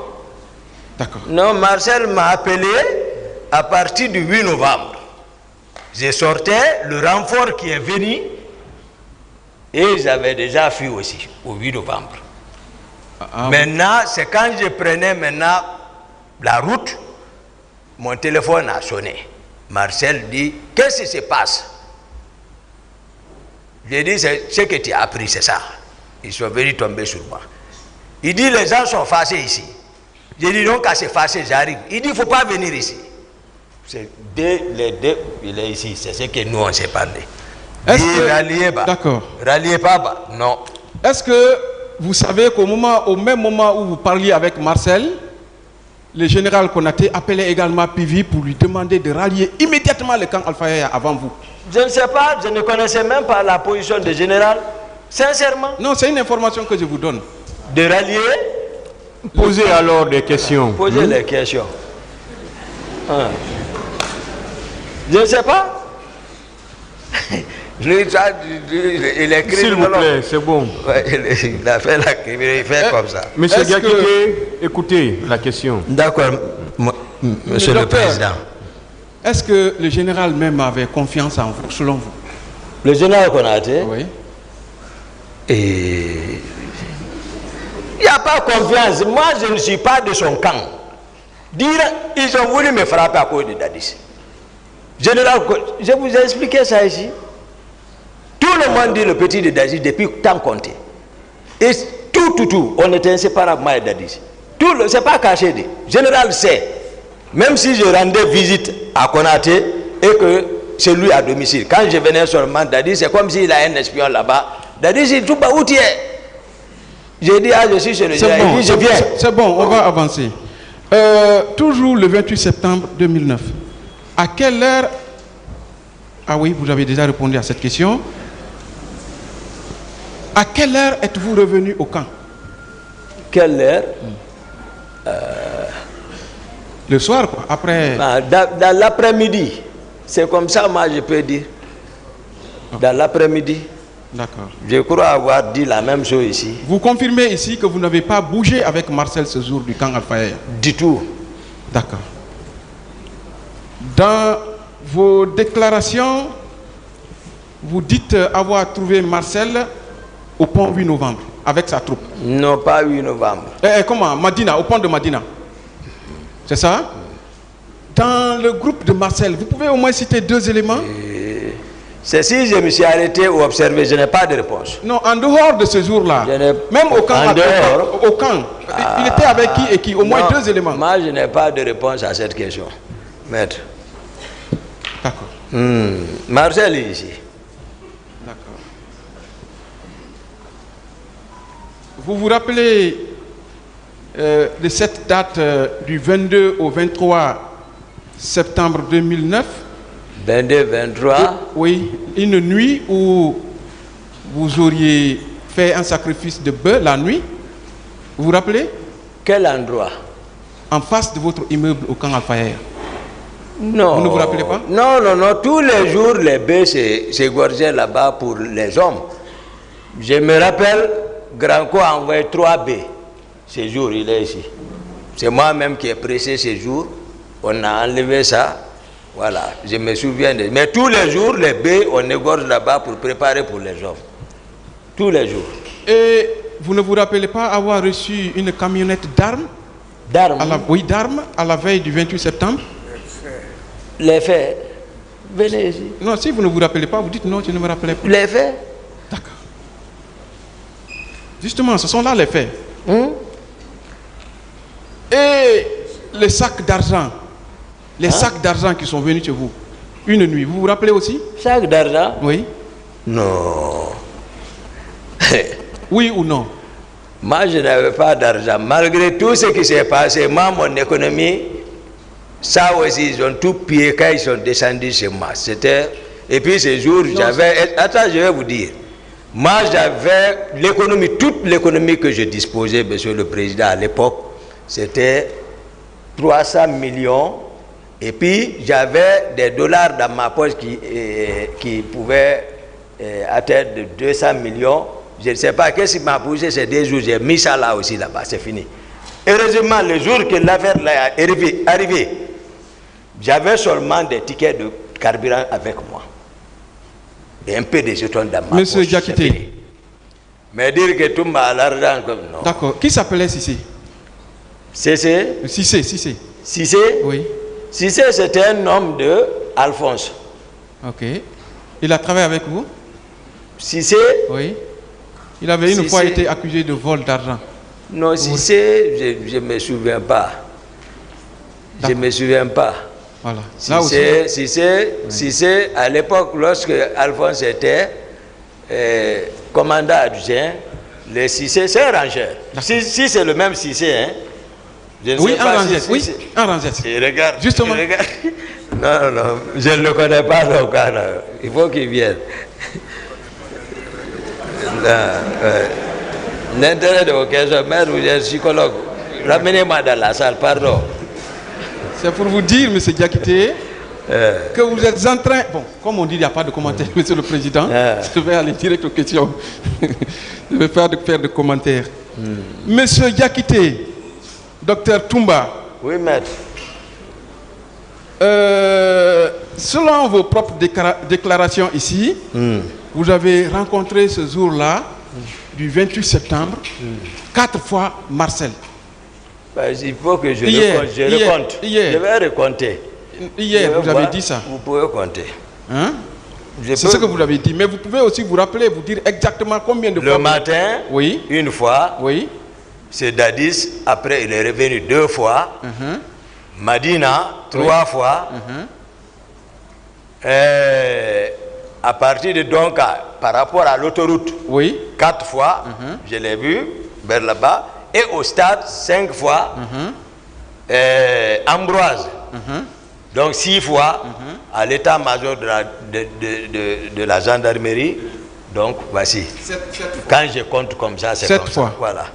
D'accord. Non, Marcel m'a appelé à partir du 8 novembre. J'ai sorti le renfort qui est venu et j'avais déjà fui aussi au 8 novembre. Maintenant, c'est quand je prenais maintenant la route, mon téléphone a sonné. Marcel dit, qu'est-ce qui se passe? J'ai dit, ce que tu as appris, c'est ça. Ils sont venus tomber sur moi. Il dit, les gens sont fâchés ici. J'ai dit, donc, à se fâcher, j'arrive. Il dit, il ne faut pas venir ici. C'est les deux, il est ici. C'est ce que nous, on s'est parlé. Ralliez pas. D'accord. Ralliez pas, non. Est-ce que vous savez au même moment où vous parliez avec Marcel, le général Konaté appelait également Pivi pour lui demander de rallier immédiatement le camp Alpha Yaya avant vous? Je ne sais pas, je ne connaissais même pas la position du général. Sincèrement. Non, c'est une information que je vous donne. De rallier. Posez alors des questions. Posez les questions. Je ne sais pas. Il écrit. S'il vous plaît, c'est bon. Il a fait il fait comme ça. Monsieur Diakité, écoutez la question. D'accord, monsieur le président. Est-ce que le général même avait confiance en vous, selon vous? Le général Konaté? Oui. Et il n'y a pas confiance. Moi, je ne suis pas de son camp. Ils ont voulu me frapper à cause de Dadis. Général, je vous ai expliqué ça ici. Tout le monde dit le petit de Dadis depuis tant compté. Et tout, on était inséparablement de Dadis. C'est pas caché. Le général sait. Même si je rendais visite à Konaté et que c'est lui à domicile. Quand je venais seulement Dadis, c'est comme s'il a un espion là-bas. Dadis, il tout pas où tu es. J'ai dit, je suis chez le général. Bon, je viens. C'est bon, on va avancer. Toujours le 28 septembre 2009. À quelle heure... Ah oui, vous avez déjà répondu à cette question. À quelle heure êtes-vous revenu au camp? Quelle heure? Le soir, quoi, après... Dans l'après-midi. C'est comme ça, moi, je peux dire. Dans l'après-midi. D'accord. Je crois avoir dit la même chose ici. Vous confirmez ici que vous n'avez pas bougé avec Marcel ce jour du camp Alpha Yaya? Du tout. D'accord. Dans vos déclarations, vous dites avoir trouvé Marcel au pont 8 novembre avec sa troupe. Non, pas 8 novembre. Comment? Madina, au pont de Madina. C'est ça? Dans le groupe de Marcel, vous pouvez au moins citer 2 éléments? C'est si je me suis arrêté ou observé, je n'ai pas de réponse. Non, en dehors de ce jour-là, même au camp, au camp, il était avec qui et qui? Au moins 2 éléments. Moi, je n'ai pas de réponse à cette question. Maître. D'accord. Marcel est ici. D'accord. Vous vous rappelez de cette date du 22 au 23 septembre 2009? 22, 23. Oui, une nuit où vous auriez fait un sacrifice de bœuf la nuit. Vous vous rappelez? Quel endroit? En face de votre immeuble au camp Alpha Yaya. Non. Vous ne vous rappelez pas? Non. Tous les jours, les bœufs s'égorgeaient là-bas pour les hommes. Je me rappelle, Granco a envoyé 3 bœufs. Ce jour, il est ici. C'est moi-même qui ai pressé ces jours. On a enlevé ça. Voilà, je me souviens. Mais tous les jours, les baies, on égorge là-bas pour préparer pour les hommes. Tous les jours. Et vous ne vous rappelez pas avoir reçu une camionnette d'armes? D'armes? Oui, d'armes, à la veille du 28 septembre. Les faits. Venez ici. Non, si vous ne vous rappelez pas, vous dites non, je ne me rappelais pas. Les faits? D'accord. Justement, ce sont là les faits. Et les sacs d'argent, les sacs d'argent qui sont venus chez vous, une nuit, vous vous rappelez aussi? Sacs d'argent? Oui. Non. Oui ou non? Moi, je n'avais pas d'argent. Malgré tout ce qui s'est passé, moi, mon économie, ça aussi, ils ont tout pillé quand ils sont descendus chez moi. C'était... Et puis, ces jours, j'avais... Attends, je vais vous dire. Moi, j'avais l'économie, toute l'économie que je disposais, monsieur le président, à l'époque, c'était 300 millions. Et puis, j'avais des dollars dans ma poche qui pouvaient atteindre 200 millions. Je ne sais pas qu'est-ce qui m'a poussé ces 2 jours. J'ai mis ça là aussi, là-bas, c'est fini. Heureusement, le jour que l'affaire est arrivée, j'avais seulement des tickets de carburant avec moi. Et un peu de jetons dans ma poche. Monsieur Diakité. Mais dire que tout m'a l'argent comme non. D'accord. Qui s'appelait Cissé? Cissé? Cissé. Cissé? Oui. Cissé, c'était un homme de Alphonse. Ok. Il a travaillé avec vous? Cissé? Oui. Il avait une fois été accusé de vol d'argent. Non, Cissé, je ne me souviens pas. Je ne me souviens pas. Voilà. Cissé, à l'époque, lorsque Alphonse était commandant adjoint, le Cissé, c'est un rangeur. Si c'est le même Cissé, hein? Oui, un rangeur. Oui, un rangeur. Regarde. Justement. Regarde. Non, je ne le connais pas, donc, il faut qu'il vienne. L'intérêt de vos questions, maître, vous êtes psychologue. Ramenez-moi dans la salle, pardon. C'est pour vous dire, M. Diakité, que vous êtes en train... Bon, comme on dit, il n'y a pas de commentaire, M. le Président. Je vais aller direct aux questions. Je vais faire de commentaires. M. Diakité, Dr Toumba. Oui, maître. Selon vos propres déclarations ici, vous avez rencontré ce jour-là, du 28 septembre, 4 fois Marcel. Il faut que je recompte. Je vais recompter. Hier, vous avez dit ça. Vous pouvez compter. Hein? C'est ce que vous avez dit. Mais vous pouvez aussi vous rappeler, vous dire exactement combien de fois. Le matin, oui. Une fois. Oui. C'est Dadis. Après, il est revenu 2 fois. Madina, 3 fois. À partir de Donka, par rapport à l'autoroute, 4 fois, je l'ai vu vers là-bas. Et au stade, 5 fois, Ambroise. Donc 6 fois, à l'état-major de la gendarmerie. Donc voici. 7 Quand je compte comme ça, c'est 7 comme fois. Ça. Voilà.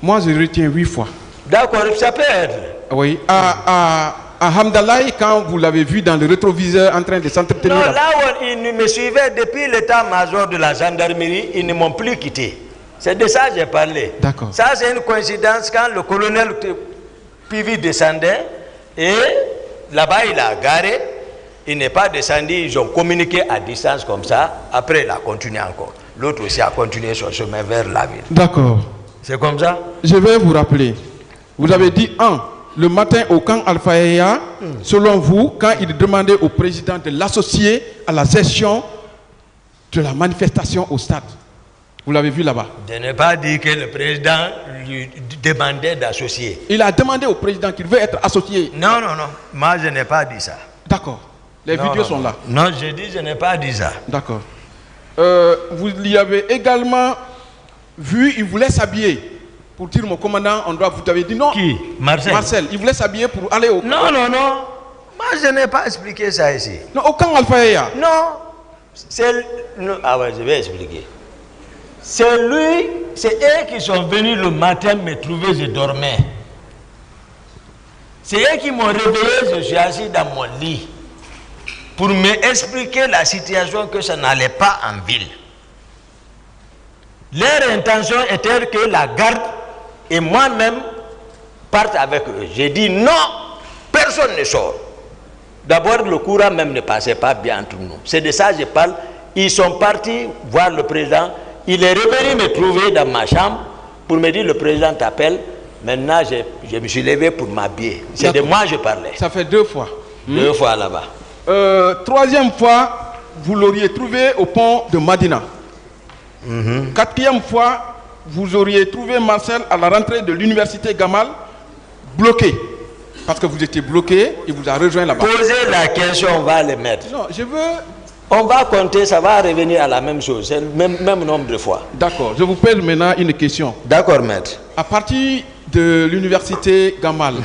Moi, je retiens 8 fois. D'accord, ça peut être. Oui. À Hamdalaï, quand vous l'avez vu dans le rétroviseur en train de s'entretenir. Non, là où ils me suivaient depuis l'état-major de la gendarmerie, ils ne m'ont plus quitté. C'est de ça que j'ai parlé. D'accord. Ça, c'est une coïncidence quand le colonel Pivi descendait et là-bas, il a garé. Il n'est pas descendu. Ils ont communiqué à distance comme ça. Après, il a continué encore. L'autre aussi a continué son chemin vers la ville. D'accord. C'est comme ça? Je vais vous rappeler. Vous avez dit le matin au camp Alpha Eya, selon vous, quand il demandait au président de l'associer à la gestion de la manifestation au stade. Vous l'avez vu là-bas. Je n'ai pas dit que le président lui demandait d'associer. Il a demandé au président qu'il veut être associé. Non. Moi, je n'ai pas dit ça. D'accord. Les vidéos sont là. Non, je n'ai pas dit ça. D'accord. Vous l'y avez également vu, il voulait s'habiller. Pour dire mon commandant, vous avez dit non. Qui? Marcel. Il voulait s'habiller pour aller au camp. Non. Moi, je n'ai pas expliqué ça ici. Non, au camp Alpha Eya. Non. Je vais expliquer. C'est eux qui sont venus le matin me trouver, je dormais. C'est eux qui m'ont réveillé, je suis assis dans mon lit. Pour m'expliquer la situation que ça n'allait pas en ville. Leur intention était que la garde et moi-même parte avec eux. J'ai dit non, personne ne sort. D'abord, le courant même ne passait pas bien entre nous. C'est de ça que je parle. Ils sont partis voir le président. Il est revenu me trouver dans ma chambre pour me dire le président t'appelle. Maintenant, je me suis levé pour m'habiller. C'est de moi que je parlais. Ça fait 2 fois. 2 fois là-bas. 3e fois, vous l'auriez trouvé au pont de Madina. 4e fois, vous auriez trouvé Marcel à la rentrée de l'université Gamal, bloqué. Parce que vous étiez bloqué, il vous a rejoint là-bas. Posez la question, on va le mettre. Non, je veux... On va compter, ça va revenir à la même chose, c'est le même nombre de fois. D'accord, je vous pose maintenant une question. D'accord, maître. À partir de l'université Gamal,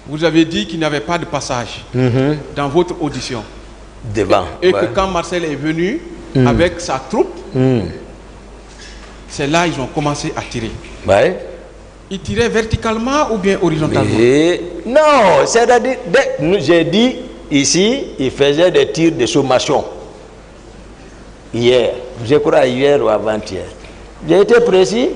vous avez dit qu'il n'y avait pas de passage dans votre audition. Devant. Et que quand Marcel est venu avec sa troupe, c'est là qu'ils ont commencé à tirer. Ouais. Ils tiraient verticalement ou bien horizontalement? Non, c'est-à-dire, j'ai dit ici, ils faisaient des tirs de sommation. Hier, je crois hier ou avant-hier. J'ai été précis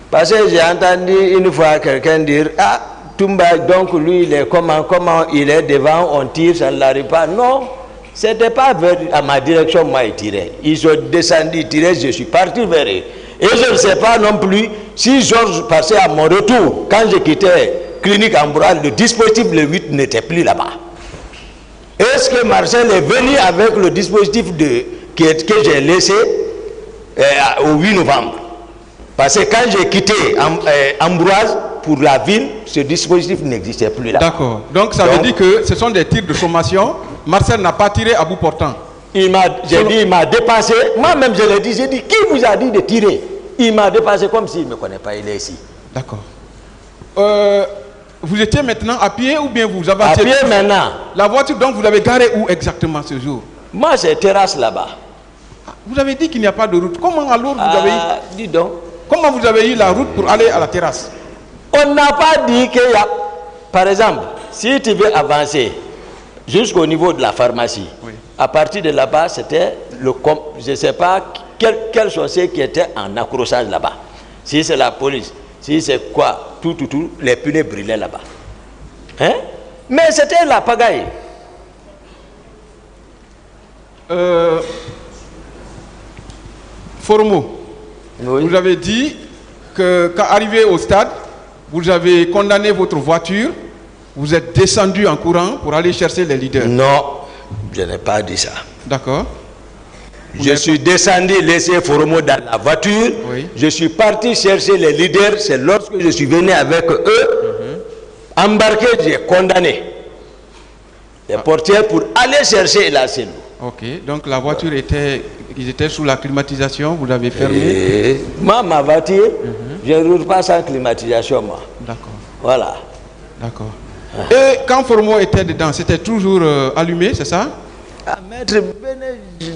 parce que j'ai entendu une fois quelqu'un dire « Ah, Toumba, donc lui, il est comment il est devant, on tire, ça ne l'arrive pas. » Non, ce n'était pas à ma direction, moi, ils tiraient. Ils ont descendu, ils tiraient, je suis parti vers eux. Et je ne sais pas non plus si Georges passait à mon retour, quand je quittais Clinique Ambroise, le dispositif le 8 n'était plus là-bas. Est-ce que Marcel est venu avec le dispositif que j'ai laissé au 8 novembre? Parce que quand j'ai quitté Ambroise pour la ville, ce dispositif n'existait plus là. D'accord. Donc ça veut dire que ce sont des tirs de sommation. Marcel n'a pas tiré à bout portant. J'ai dit, il m'a dépassé. Moi-même, je l'ai dit, j'ai dit, qui vous a dit de tirer? Il m'a dépassé comme s'il ne me connaît pas, il est ici. D'accord. Vous étiez maintenant à pied ou bien vous avez... À pied maintenant. La voiture, donc, vous l'avez garée où exactement ce jour? Moi, c'est terrasse là-bas. Vous avez dit qu'il n'y a pas de route. Comment alors vous avez eu... Dis donc. Comment vous avez eu la route pour aller à la terrasse? On n'a pas dit qu'il y a... Par exemple, si tu veux avancer jusqu'au niveau de la pharmacie, oui. À partir de là-bas, c'était le... Je ne sais pas quels sont ceux qui étaient en accrochage là-bas. Si c'est la police, si c'est quoi, tout, les pneus brillaient là-bas. Hein? Mais c'était la pagaille. Formo, oui. Vous avez dit que quand arrivé au stade, vous avez condamné votre voiture, vous êtes descendu en courant pour aller chercher les leaders. Non, je n'ai pas dit ça. D'accord. Je suis descendu, laissé Formo dans la voiture. Oui. Je suis parti chercher les leaders. C'est lorsque je suis venu avec eux, embarqué, j'ai condamné les portières pour aller chercher la cellule. Ok, donc la voiture ils étaient sous la climatisation, vous l'avez fermée. Moi, ma voiture, je ne roule pas sans climatisation, moi. D'accord. Voilà. D'accord. Et quand Formo était dedans, c'était toujours allumé, c'est ça? Ah, maître,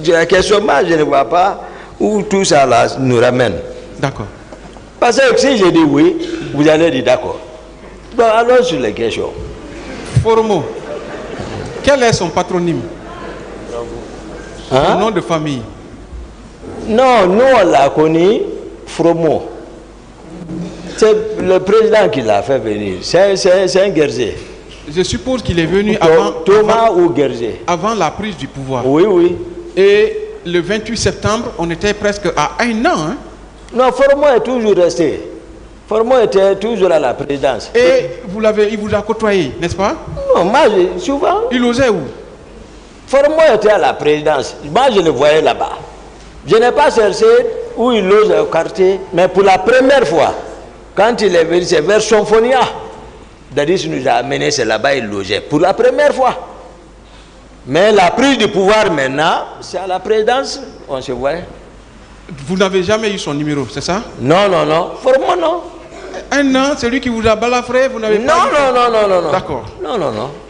la question, moi, je ne vois pas où tout ça là, nous ramène. D'accord. Parce que si je dis oui, vous allez dire d'accord. Donc, allons sur les questions. Formo, quel est son patronyme? Son nom de famille? Non, nous on l'a connu, Fromo. C'est le président qui l'a fait venir. C'est un guerrier. Je suppose qu'il est venu avant... Thomas ou Guerrier. Avant la prise du pouvoir. Oui, oui. Et le 28 septembre, on était presque à 1 an. Hein? Non, Formo est toujours resté. Formo était toujours à la présidence. Et il vous a côtoyé, n'est-ce pas? Non, moi, souvent... Il osait où? Formo était à la présidence. Moi, je le voyais là-bas. Je n'ai pas cherché où il loge au quartier, mais pour la première fois, quand il est venu, c'est vers Sonfonia. Dadis nous a amené, c'est là-bas il logeait. Pour la première fois. Mais la prise du pouvoir maintenant, c'est à la présidence, on se voit. Vous n'avez jamais eu son numéro, c'est ça? Non, non, non. Formo, non. 1 an, celui qui vous a balafré, vous n'avez pas... Non. D'accord. Non.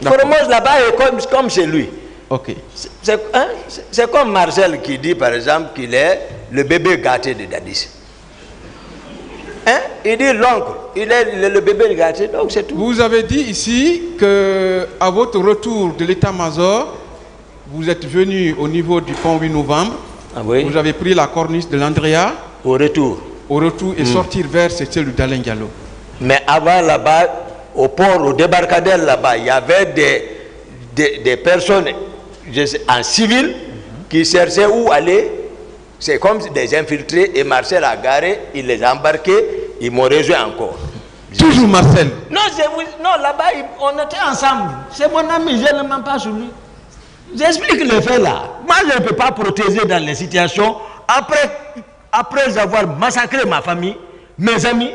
Formo, là-bas, est comme chez lui. Ok. C'est comme Marcel qui dit, par exemple, qu'il est le bébé gâté de Dadis. Hein? Il dit l'oncle, il est le bébé gâté, donc c'est tout. Vous avez dit ici qu'à votre retour de l'état-major, vous êtes venu au niveau du pont 8 novembre. Ah oui? Vous avez pris la corniche de l'Andrea. Au retour. Et sortir vers cette cellule d'Alain Diallo. Mais avant là-bas, au port, au débarcadère là-bas, il y avait des personnes en civil qui cherchaient où aller. C'est comme des infiltrés et Marcel a garé, il les a embarqués, ils m'ont rejoint encore. Toujours Marcel. Non, non là-bas, on était ensemble. C'est mon ami, je ne mens pas sur lui. J'explique le fait là. Moi, je ne peux pas protéger dans les situations. Après avoir massacré ma famille, mes amis,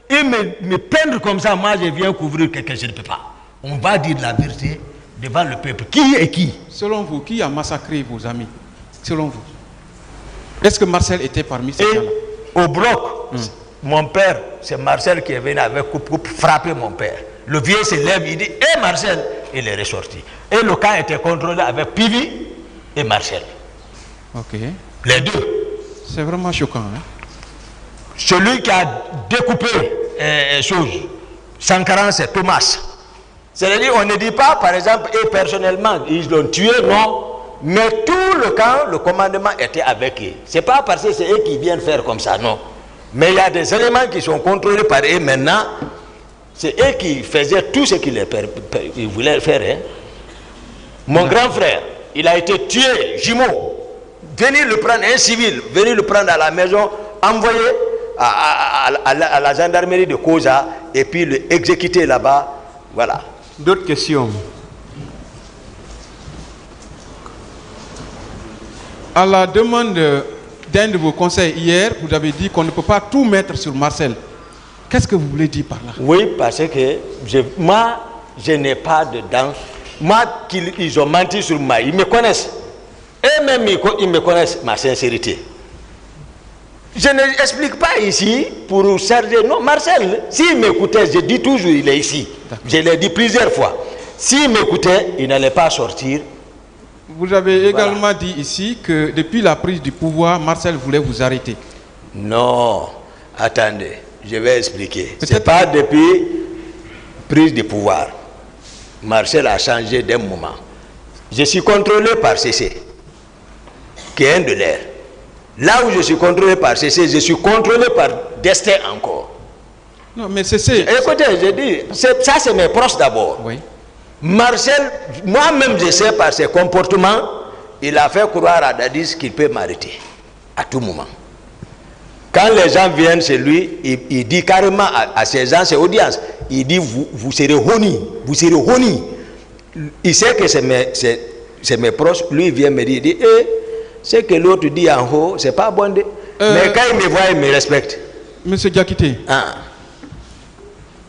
et me peindre comme ça, moi, je viens couvrir quelqu'un, je ne peux pas. On va dire la vérité devant le peuple. Qui est qui? Selon vous, qui a massacré vos amis? Selon vous? Est-ce que Marcel était parmi ces gens-là? Au bloc, mon père, c'est Marcel qui est venu avec coupe frapper mon père. Le vieux se lève, il dit « Eh Marcel !» Il est ressorti. Et le camp était contrôlé avec Pivi et Marcel. Ok. Les deux. C'est vraiment choquant. Hein? Celui qui a découpé choses, Sankaran, c'est Thomas. C'est-à-dire, on ne dit pas, par exemple, et personnellement, ils l'ont tué, non. Mais tout le camp, le commandement était avec eux. Ce n'est pas parce que c'est eux qui viennent faire comme ça, non. Mais il y a des éléments qui sont contrôlés par eux maintenant. C'est eux qui faisaient tout ce qu'ils voulaient faire. Hein. Mon grand frère, il a été tué, jumeau. Venir le prendre, un civil, venir le prendre à la maison, envoyer à la gendarmerie de Koza et puis le exécuter là-bas. Voilà. D'autres questions? À la demande d'un de vos conseils hier, vous avez dit qu'on ne peut pas tout mettre sur Marcel. Qu'est-ce que vous voulez dire par là? Oui, parce que moi, je n'ai pas de danse. Moi, ils ont menti sur moi. Ils me connaissent. Et même ils me connaissent ma sincérité. Je n'explique pas ici pour charger. Non, Marcel, s'il m'écoutait, je dis toujours, il est ici. Je l'ai dit plusieurs fois. S'il m'écoutait, il n'allait pas sortir. Vous avez également dit ici que depuis la prise du pouvoir, Marcel voulait vous arrêter. Non, attendez, je vais expliquer. Ce n'est pas depuis prise du pouvoir. Marcel a changé d'un moment. Je suis contrôlé par CC, qui est un de l'air. Là où je suis contrôlé par CC, je suis contrôlé par Destin encore. Non, mais CC... Écoutez, je dis, ça c'est mes proches d'abord. Oui. Marcel, moi-même je sais par ses comportements, il a fait croire à Dadis qu'il peut m'arrêter à tout moment. Quand les gens viennent chez lui, il dit carrément à ses gens, ses audiences, il dit vous serez honnis, vous serez honnis. Il sait que c'est mes proches, lui il vient me dire, il dit, ce que l'autre dit en haut, c'est pas bon. Mais quand il me voit, il me respecte. Monsieur Diakité,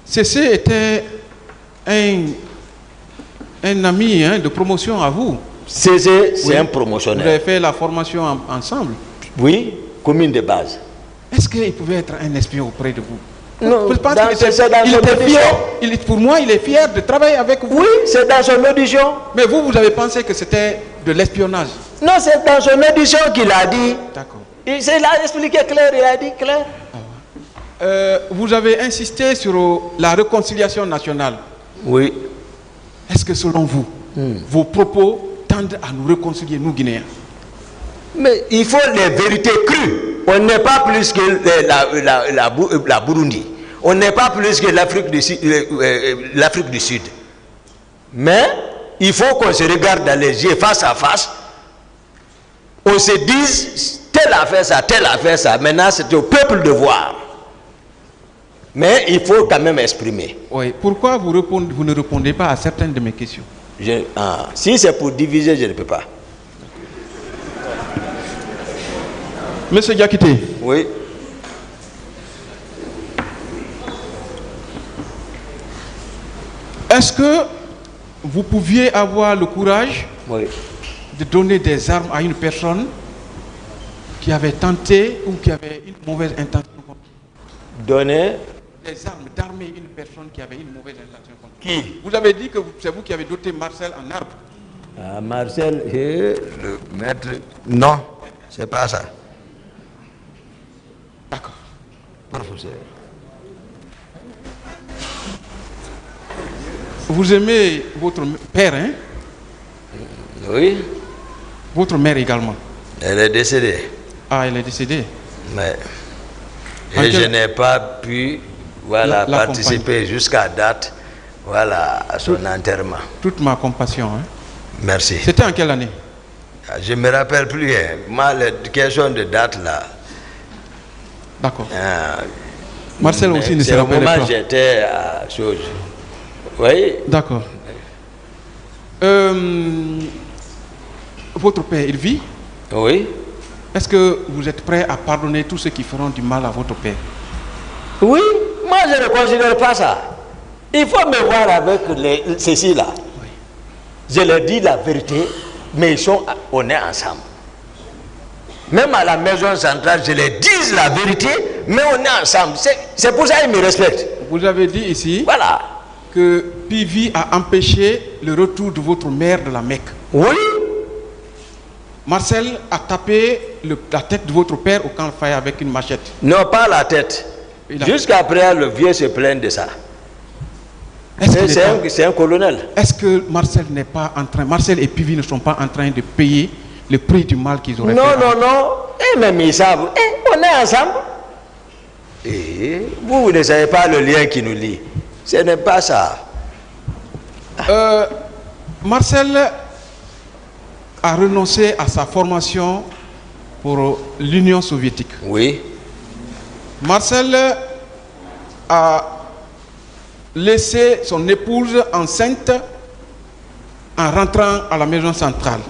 CC était un ami de promotion à vous. CC, c'est un promotionnaire. Vous avez fait la formation ensemble? Oui, commune de base. Est-ce qu'il pouvait être un espion auprès de vous? Non, pour moi, il est fier de travailler avec vous. Oui, c'est dans son audition. Mais vous avez pensé que c'était de l'espionnage? Non, c'est dans son audition qu'il a dit. D'accord. Il l'a expliqué clair, il a dit clair. Vous avez insisté sur la réconciliation nationale. Oui. Est-ce que selon vous, vos propos tendent à nous réconcilier, nous Guinéens? Mais il faut les vérités crues. On n'est pas plus que la Burundi. On n'est pas plus que l'Afrique du Sud. Mais il faut qu'on se regarde dans les yeux face à face. On se dise, tel a fait ça, tel a fait ça. Maintenant, c'est au peuple de voir. Mais il faut quand même exprimer. Oui. Pourquoi vous ne répondez pas à certaines de mes questions? Si c'est pour diviser, je ne peux pas. Monsieur Diakité. Oui. Est-ce que vous pouviez avoir le courage de donner des armes à une personne qui avait tenté ou qui avait une mauvaise intention? Donner des armes, d'armer une personne qui avait une mauvaise intention contre vous. Qui? Vous avez dit que c'est vous qui avez doté Marcel en armes. Marcel et le maître. Non, c'est pas ça. D'accord. Professeur. Vous aimez votre père, hein? Oui. Votre mère également. Elle est décédée. Ah, elle est décédée. Mais et je n'ai pas pu voilà, participer jusqu'à date, voilà, à son enterrement. Toute ma compassion. Hein. Merci. C'était en quelle année? Je ne me rappelle plus. Hein. Moi, la question de date là. D'accord. Marcel aussi ne se rappelle pas. Au moment j'étais à chose. Oui. D'accord. Votre père, il vit? Oui. Est-ce que vous êtes prêt à pardonner tous ceux qui feront du mal à votre père? Oui, moi je ne considère pas ça. Il faut me voir avec ceci-là. Oui. Je leur dis la vérité, mais on est ensemble. Même à la maison centrale, je leur dis la vérité, mais on est ensemble. C'est pour ça qu'ils me respectent. Vous avez dit ici voilà. que Pivi a empêché le retour de votre mère de la Mecque. Oui. Marcel a tapé la tête de votre père au camp Faye avec une machette. Non, pas la tête. Jusqu'après, le vieux se plaint de ça. C'est un colonel. Est-ce que Marcel n'est pas en train, Marcel et Pivi ne sont pas en train de payer le prix du mal qu'ils auraient fait? Non, non. Et même ils savent. On est ensemble. Et vous ne savez pas le lien qui nous lie. Ce n'est pas ça. Marcel a renoncé à sa formation pour l'Union soviétique. Oui. Marcel a laissé son épouse enceinte en rentrant à la maison centrale.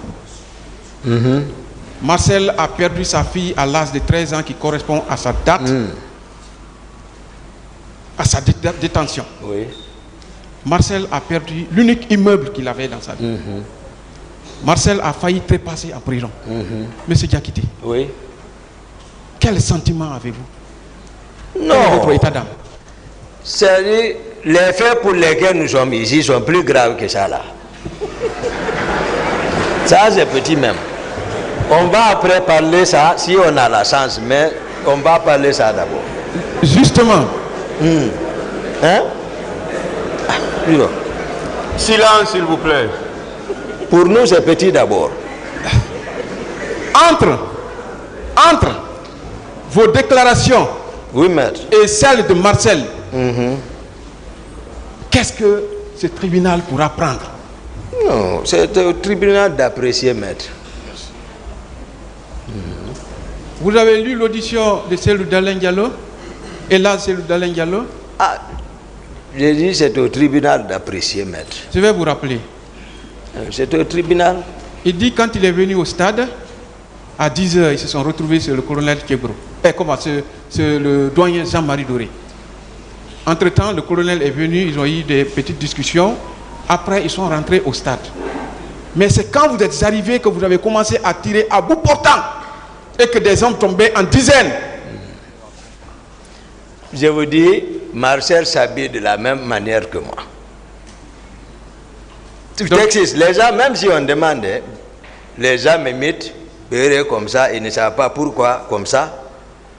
Marcel a perdu sa fille à l'âge de 13 ans qui correspond à sa date, à sa détention. Oui. Marcel a perdu l'unique immeuble qu'il avait dans sa vie. Marcel a failli trépasser en prison. Monsieur Diakité, oui. Quel sentiment avez-vous? Non. Votre état d'âme? C'est-à-dire, les faits pour lesquels nous sommes ici sont plus graves que ça là. Ça c'est petit même. On va après parler ça si on a la chance, mais on va parler ça d'abord. Justement. Hein? Silence s'il vous plaît. Pour nous c'est petit d'abord. Entre vos déclarations, oui, maître, et celles de Marcel, qu'est-ce que ce tribunal pourra prendre? Non, c'est au tribunal d'apprécier, maître. Vous avez lu l'audition de Cellou Dalein Diallo? Et là, Cellou Dalein Diallo? Ah, j'ai dit c'est au tribunal d'apprécier, maître. Je vais vous rappeler. C'est au tribunal. Il dit quand il est venu au stade, à 10h, ils se sont retrouvés sur le colonel Kebro. C'est le doyen Jean-Marie Doré. Entre-temps, le colonel est venu, ils ont eu des petites discussions. Après, ils sont rentrés au stade. Mais c'est quand vous êtes arrivés que vous avez commencé à tirer à bout portant et que des hommes tombaient en dizaines. Je vous dis, Marcel s'habille de la même manière que moi. Les gens, même si on demande, les gens m'imitent, comme ça, ils ne savent pas pourquoi, comme ça.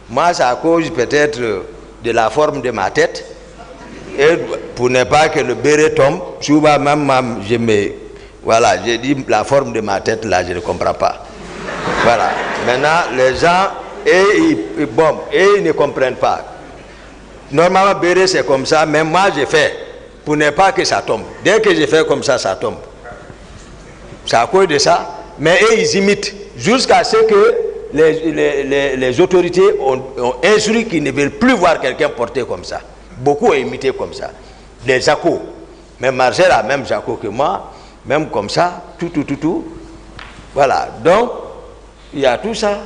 Moi, c'est à cause peut-être de la forme de ma tête. Et pour ne pas que le béret tombe, souvent même, voilà, j'ai dit la forme de ma tête, là, je ne comprends pas. Voilà. Maintenant, les gens, ils ne comprennent pas. Normalement, béret, c'est comme ça, mais moi, j'ai fait pour ne pas que ça tombe. Dès que je fais comme ça, ça tombe. C'est à cause de ça. Mais eux, ils imitent jusqu'à ce que les autorités ont instruit qu'ils ne veulent plus voir quelqu'un porter comme ça. Beaucoup ont imité comme ça. Les Jaco. Mais Marcel a même Jaco que moi, même comme ça, tout. Voilà. Donc, il y a tout ça.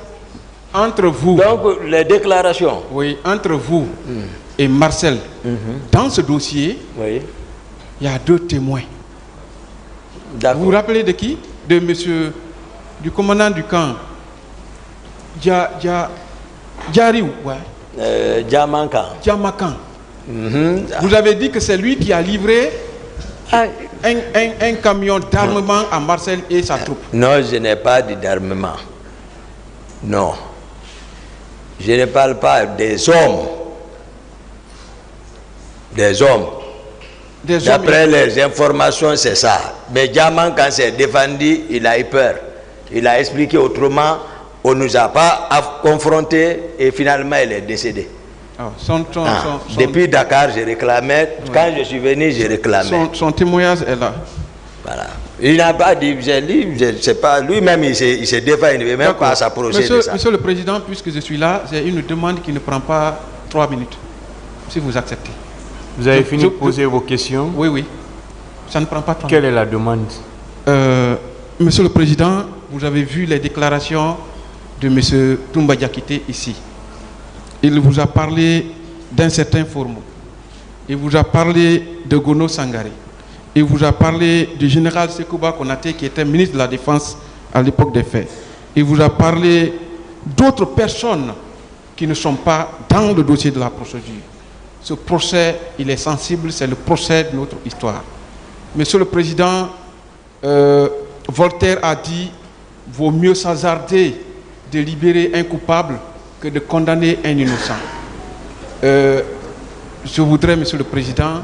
Entre vous. Donc, les déclarations. Oui, entre vous et Marcel, dans ce dossier, oui, il y a 2 témoins. Vous vous rappelez de qui? De monsieur, du commandant du camp, Djariou, ouais. Djamakan. Vous avez dit que c'est lui qui a livré un camion d'armement à Marcel et sa troupe. Non, je n'ai pas dit d'armement. Non. Je ne parle pas des hommes. Des hommes. D'après les informations, c'est ça. Mais Diamant, quand c'est défendu, il a eu peur. Il a expliqué autrement. On ne nous a pas confrontés et finalement, il est décédé. Depuis Dakar, je réclamais. Ouais. Quand je suis venu, je réclamais. Son témoignage est là. Voilà. Il n'a pas dit, je sais pas, lui-même il se défend, il ne veut même pas s'approcher de ça. Monsieur le Président, puisque je suis là, j'ai une demande qui ne prend pas 3 minutes, si vous acceptez. Vous avez fini de poser vos questions? Oui, oui. Ça ne prend pas 3 minutes. Quelle est la demande? Monsieur le Président, vous avez vu les déclarations de monsieur Toumba Diakité ici. Il vous a parlé d'un certain Formou. Il vous a parlé de Gono Sangaré. Il vous a parlé du général Sekouba Konaté qui était ministre de la Défense à l'époque des faits. Il vous a parlé d'autres personnes qui ne sont pas dans le dossier de la procédure. Ce procès, il est sensible, c'est le procès de notre histoire. Monsieur le Président, Voltaire a dit « Vaut mieux s'hasarder de libérer un coupable que de condamner un innocent ». Je voudrais, Monsieur le Président,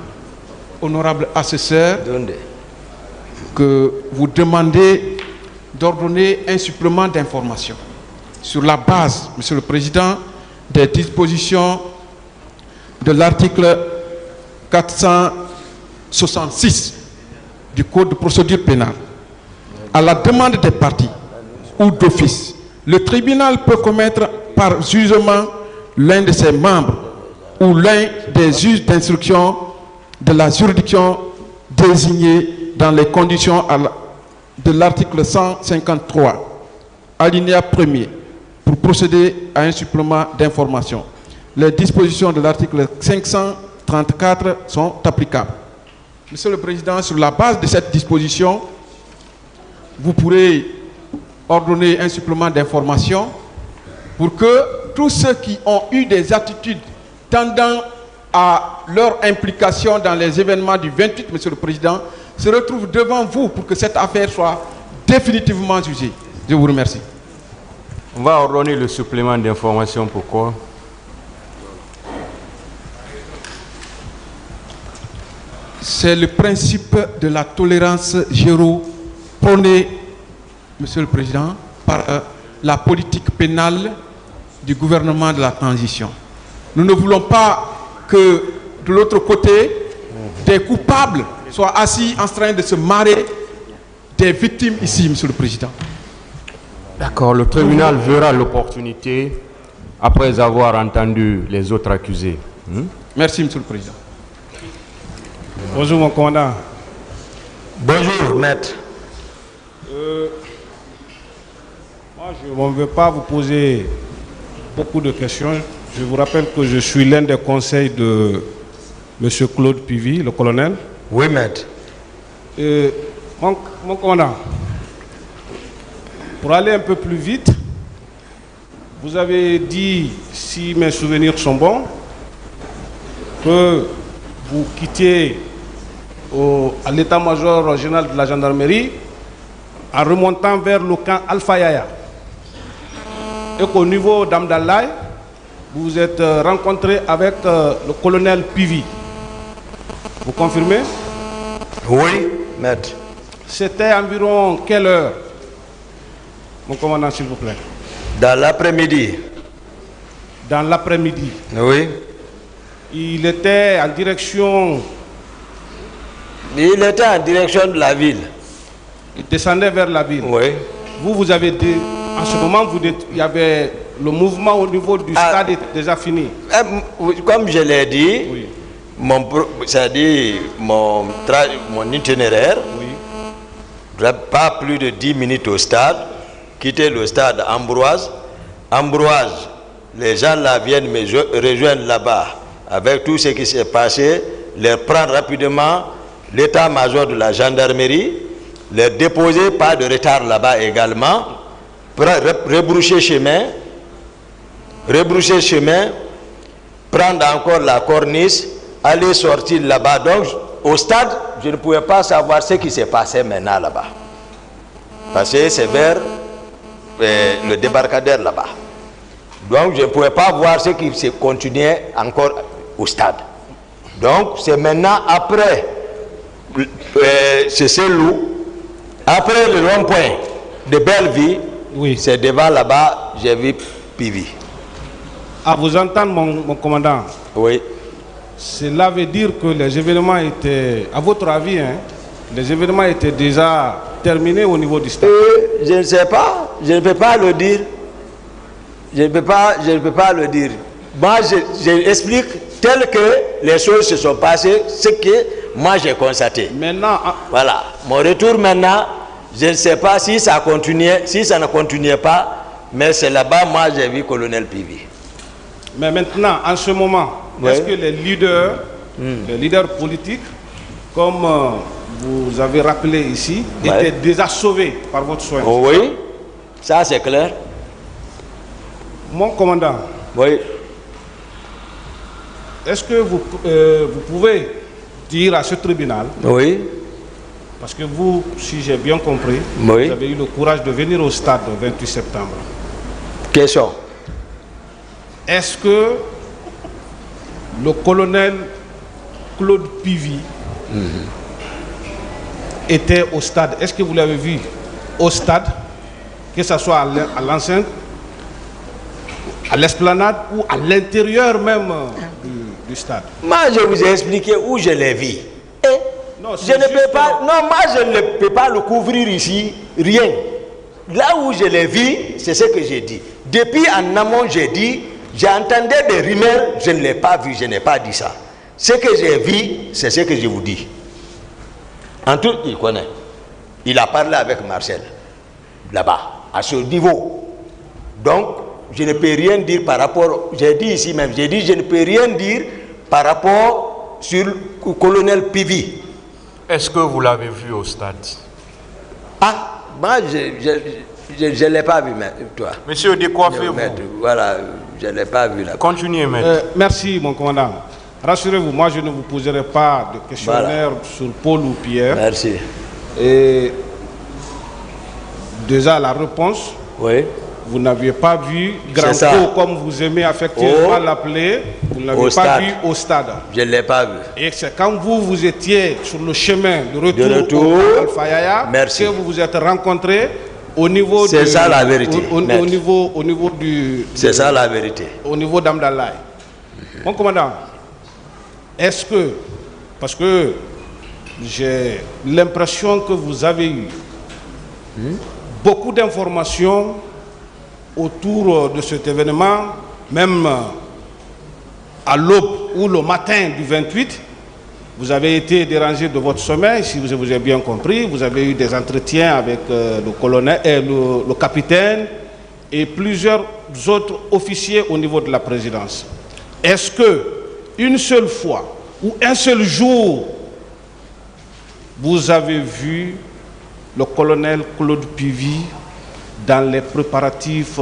honorable assesseur, que vous demandez d'ordonner un supplément d'information sur la base, Monsieur le Président, des dispositions de l'article 466 du Code de procédure pénale. À la demande des parties ou d'office, le tribunal peut commettre par jugement l'un de ses membres ou l'un des juges d'instruction de la juridiction désignée dans les conditions de l'article 153, alinéa 1er, pour procéder à un supplément d'information. Les dispositions de l'article 534 sont applicables. Monsieur le Président, sur la base de cette disposition, vous pourrez ordonner un supplément d'information pour que tous ceux qui ont eu des attitudes tendant à leur implication dans les événements du 28, Monsieur le Président, se retrouvent devant vous pour que cette affaire soit définitivement jugée. Je vous remercie. On va ordonner le supplément d'information. Pourquoi? C'est le principe de la tolérance zéro prôné, Monsieur le Président, par la politique pénale du gouvernement de la transition. Nous ne voulons pas que de l'autre côté, des coupables soient assis en train de se marrer des victimes ici, Monsieur le Président. D'accord, le tribunal verra l'opportunité après avoir entendu les autres accusés. Merci, Monsieur le Président. Bonjour, mon commandant. Bonjour, maître. Moi, je ne veux pas vous poser beaucoup de questions. Je vous rappelle que je suis l'un des conseils de M. Claude Pivy, le colonel. Oui, maître. Mon commandant, pour aller un peu plus vite, vous avez dit, si mes souvenirs sont bons, que vous quittiez à l'état-major général de la gendarmerie en remontant vers le camp Alpha Yaya. Et qu'au niveau d'Amdalaï, vous vous êtes rencontré avec le colonel Pivy. Vous confirmez? Oui, maître. C'était environ quelle heure, mon commandant, s'il vous plaît? Dans l'après-midi. Dans l'après-midi. Oui. Il était en direction... Il était en direction de la ville. Il descendait vers la ville. Oui. Vous avez dit... En ce moment, il y avait le mouvement au niveau du stade est déjà fini. Comme je l'ai dit, oui. C'est-à-dire mon itinéraire, oui. Pas plus de 10 minutes au stade, quitter le stade Ambroise. Ambroise, les gens là viennent me rejoindre là-bas avec tout ce qui s'est passé, les prendre rapidement, l'état-major de la gendarmerie, les déposer, pas de retard là-bas également. Rebrousser chemin, prendre encore la corniche, aller sortir là-bas. Donc, au stade, je ne pouvais pas savoir ce qui s'est passé maintenant là-bas. Parce que c'est vers le débarcadère là-bas. Donc, je ne pouvais pas voir ce qui s'est continué encore au stade. Donc, c'est maintenant après ce loup, après le rond-point de Belleville. Oui. C'est devant là-bas, j'ai vu Pivy. À vous entendre, mon commandant. Oui. Cela veut dire que les événements étaient, à votre avis, hein, les événements étaient déjà terminés au niveau du stade. Je ne sais pas, je ne peux pas le dire. Je ne peux pas le dire. Moi, j'explique tel que les choses se sont passées, ce que moi j'ai constaté. Maintenant, voilà. Mon retour maintenant, je ne sais pas si ça continuait, si ça ne continuait pas, mais c'est là-bas, moi j'ai vu colonel Pivi. Mais maintenant, en ce moment, oui. Est-ce que les leaders politiques, comme vous avez rappelé ici, étaient déjà sauvés par votre soin? Oui, ça c'est clair. Mon commandant, oui. Est-ce que vous pouvez dire à ce tribunal, oui. parce que vous, si j'ai bien compris, oui. vous avez eu le courage de venir au stade le 28 septembre. Question. Est-ce que le colonel Claude Pivi était au stade? Est-ce que vous l'avez vu au stade, que ce soit à l'enceinte, à l'esplanade ou à l'intérieur même du stade? Moi, je vous ai expliqué où je l'ai vu. Non, je ne peux pas, non, moi je ne peux pas le couvrir ici, rien. Là où je l'ai vu, c'est ce que j'ai dit. Depuis en amont, j'ai dit, j'entendais des rumeurs, je ne l'ai pas vu, je n'ai pas dit ça. Ce que j'ai vu, c'est ce que je vous dis. En tout, il connaît. Il a parlé avec Marcel, là-bas, à ce niveau. Donc, je ne peux rien dire par rapport, j'ai dit ici même, j'ai dit, je ne peux rien dire par rapport sur le colonel Pivi. Est-ce que vous l'avez vu au stade? Ah, moi, je ne l'ai pas vu, toi. Monsieur, décoiffez-vous. Voilà, je ne l'ai pas vu là. Continuez, maître. Merci, mon commandant. Rassurez-vous, moi, je ne vous poserai pas de questionnaire sur Paul ou Pierre. Merci. Et déjà, la réponse, oui. Vous n'aviez pas vu Grand-Co, comme vous aimez affectueusement l'appeler, vous ne l'avez pas vu au stade. Je ne l'ai pas vu. Et c'est quand vous étiez sur le chemin de retour au Alfayaya que vous vous êtes rencontrés au niveau c'est ça la vérité. Au niveau du... C'est ça la vérité. Au niveau d'Amdalaï. Mon commandant, est-ce que, parce que j'ai l'impression que vous avez eu beaucoup d'informations autour de cet événement, même à l'aube ou le matin du 28, vous avez été dérangé de votre sommeil, si vous avez bien compris, vous avez eu des entretiens avec le colonel, le capitaine et plusieurs autres officiers au niveau de la présidence. Est-ce que une seule fois ou un seul jour, vous avez vu le colonel Claude Pivi dans les préparatifs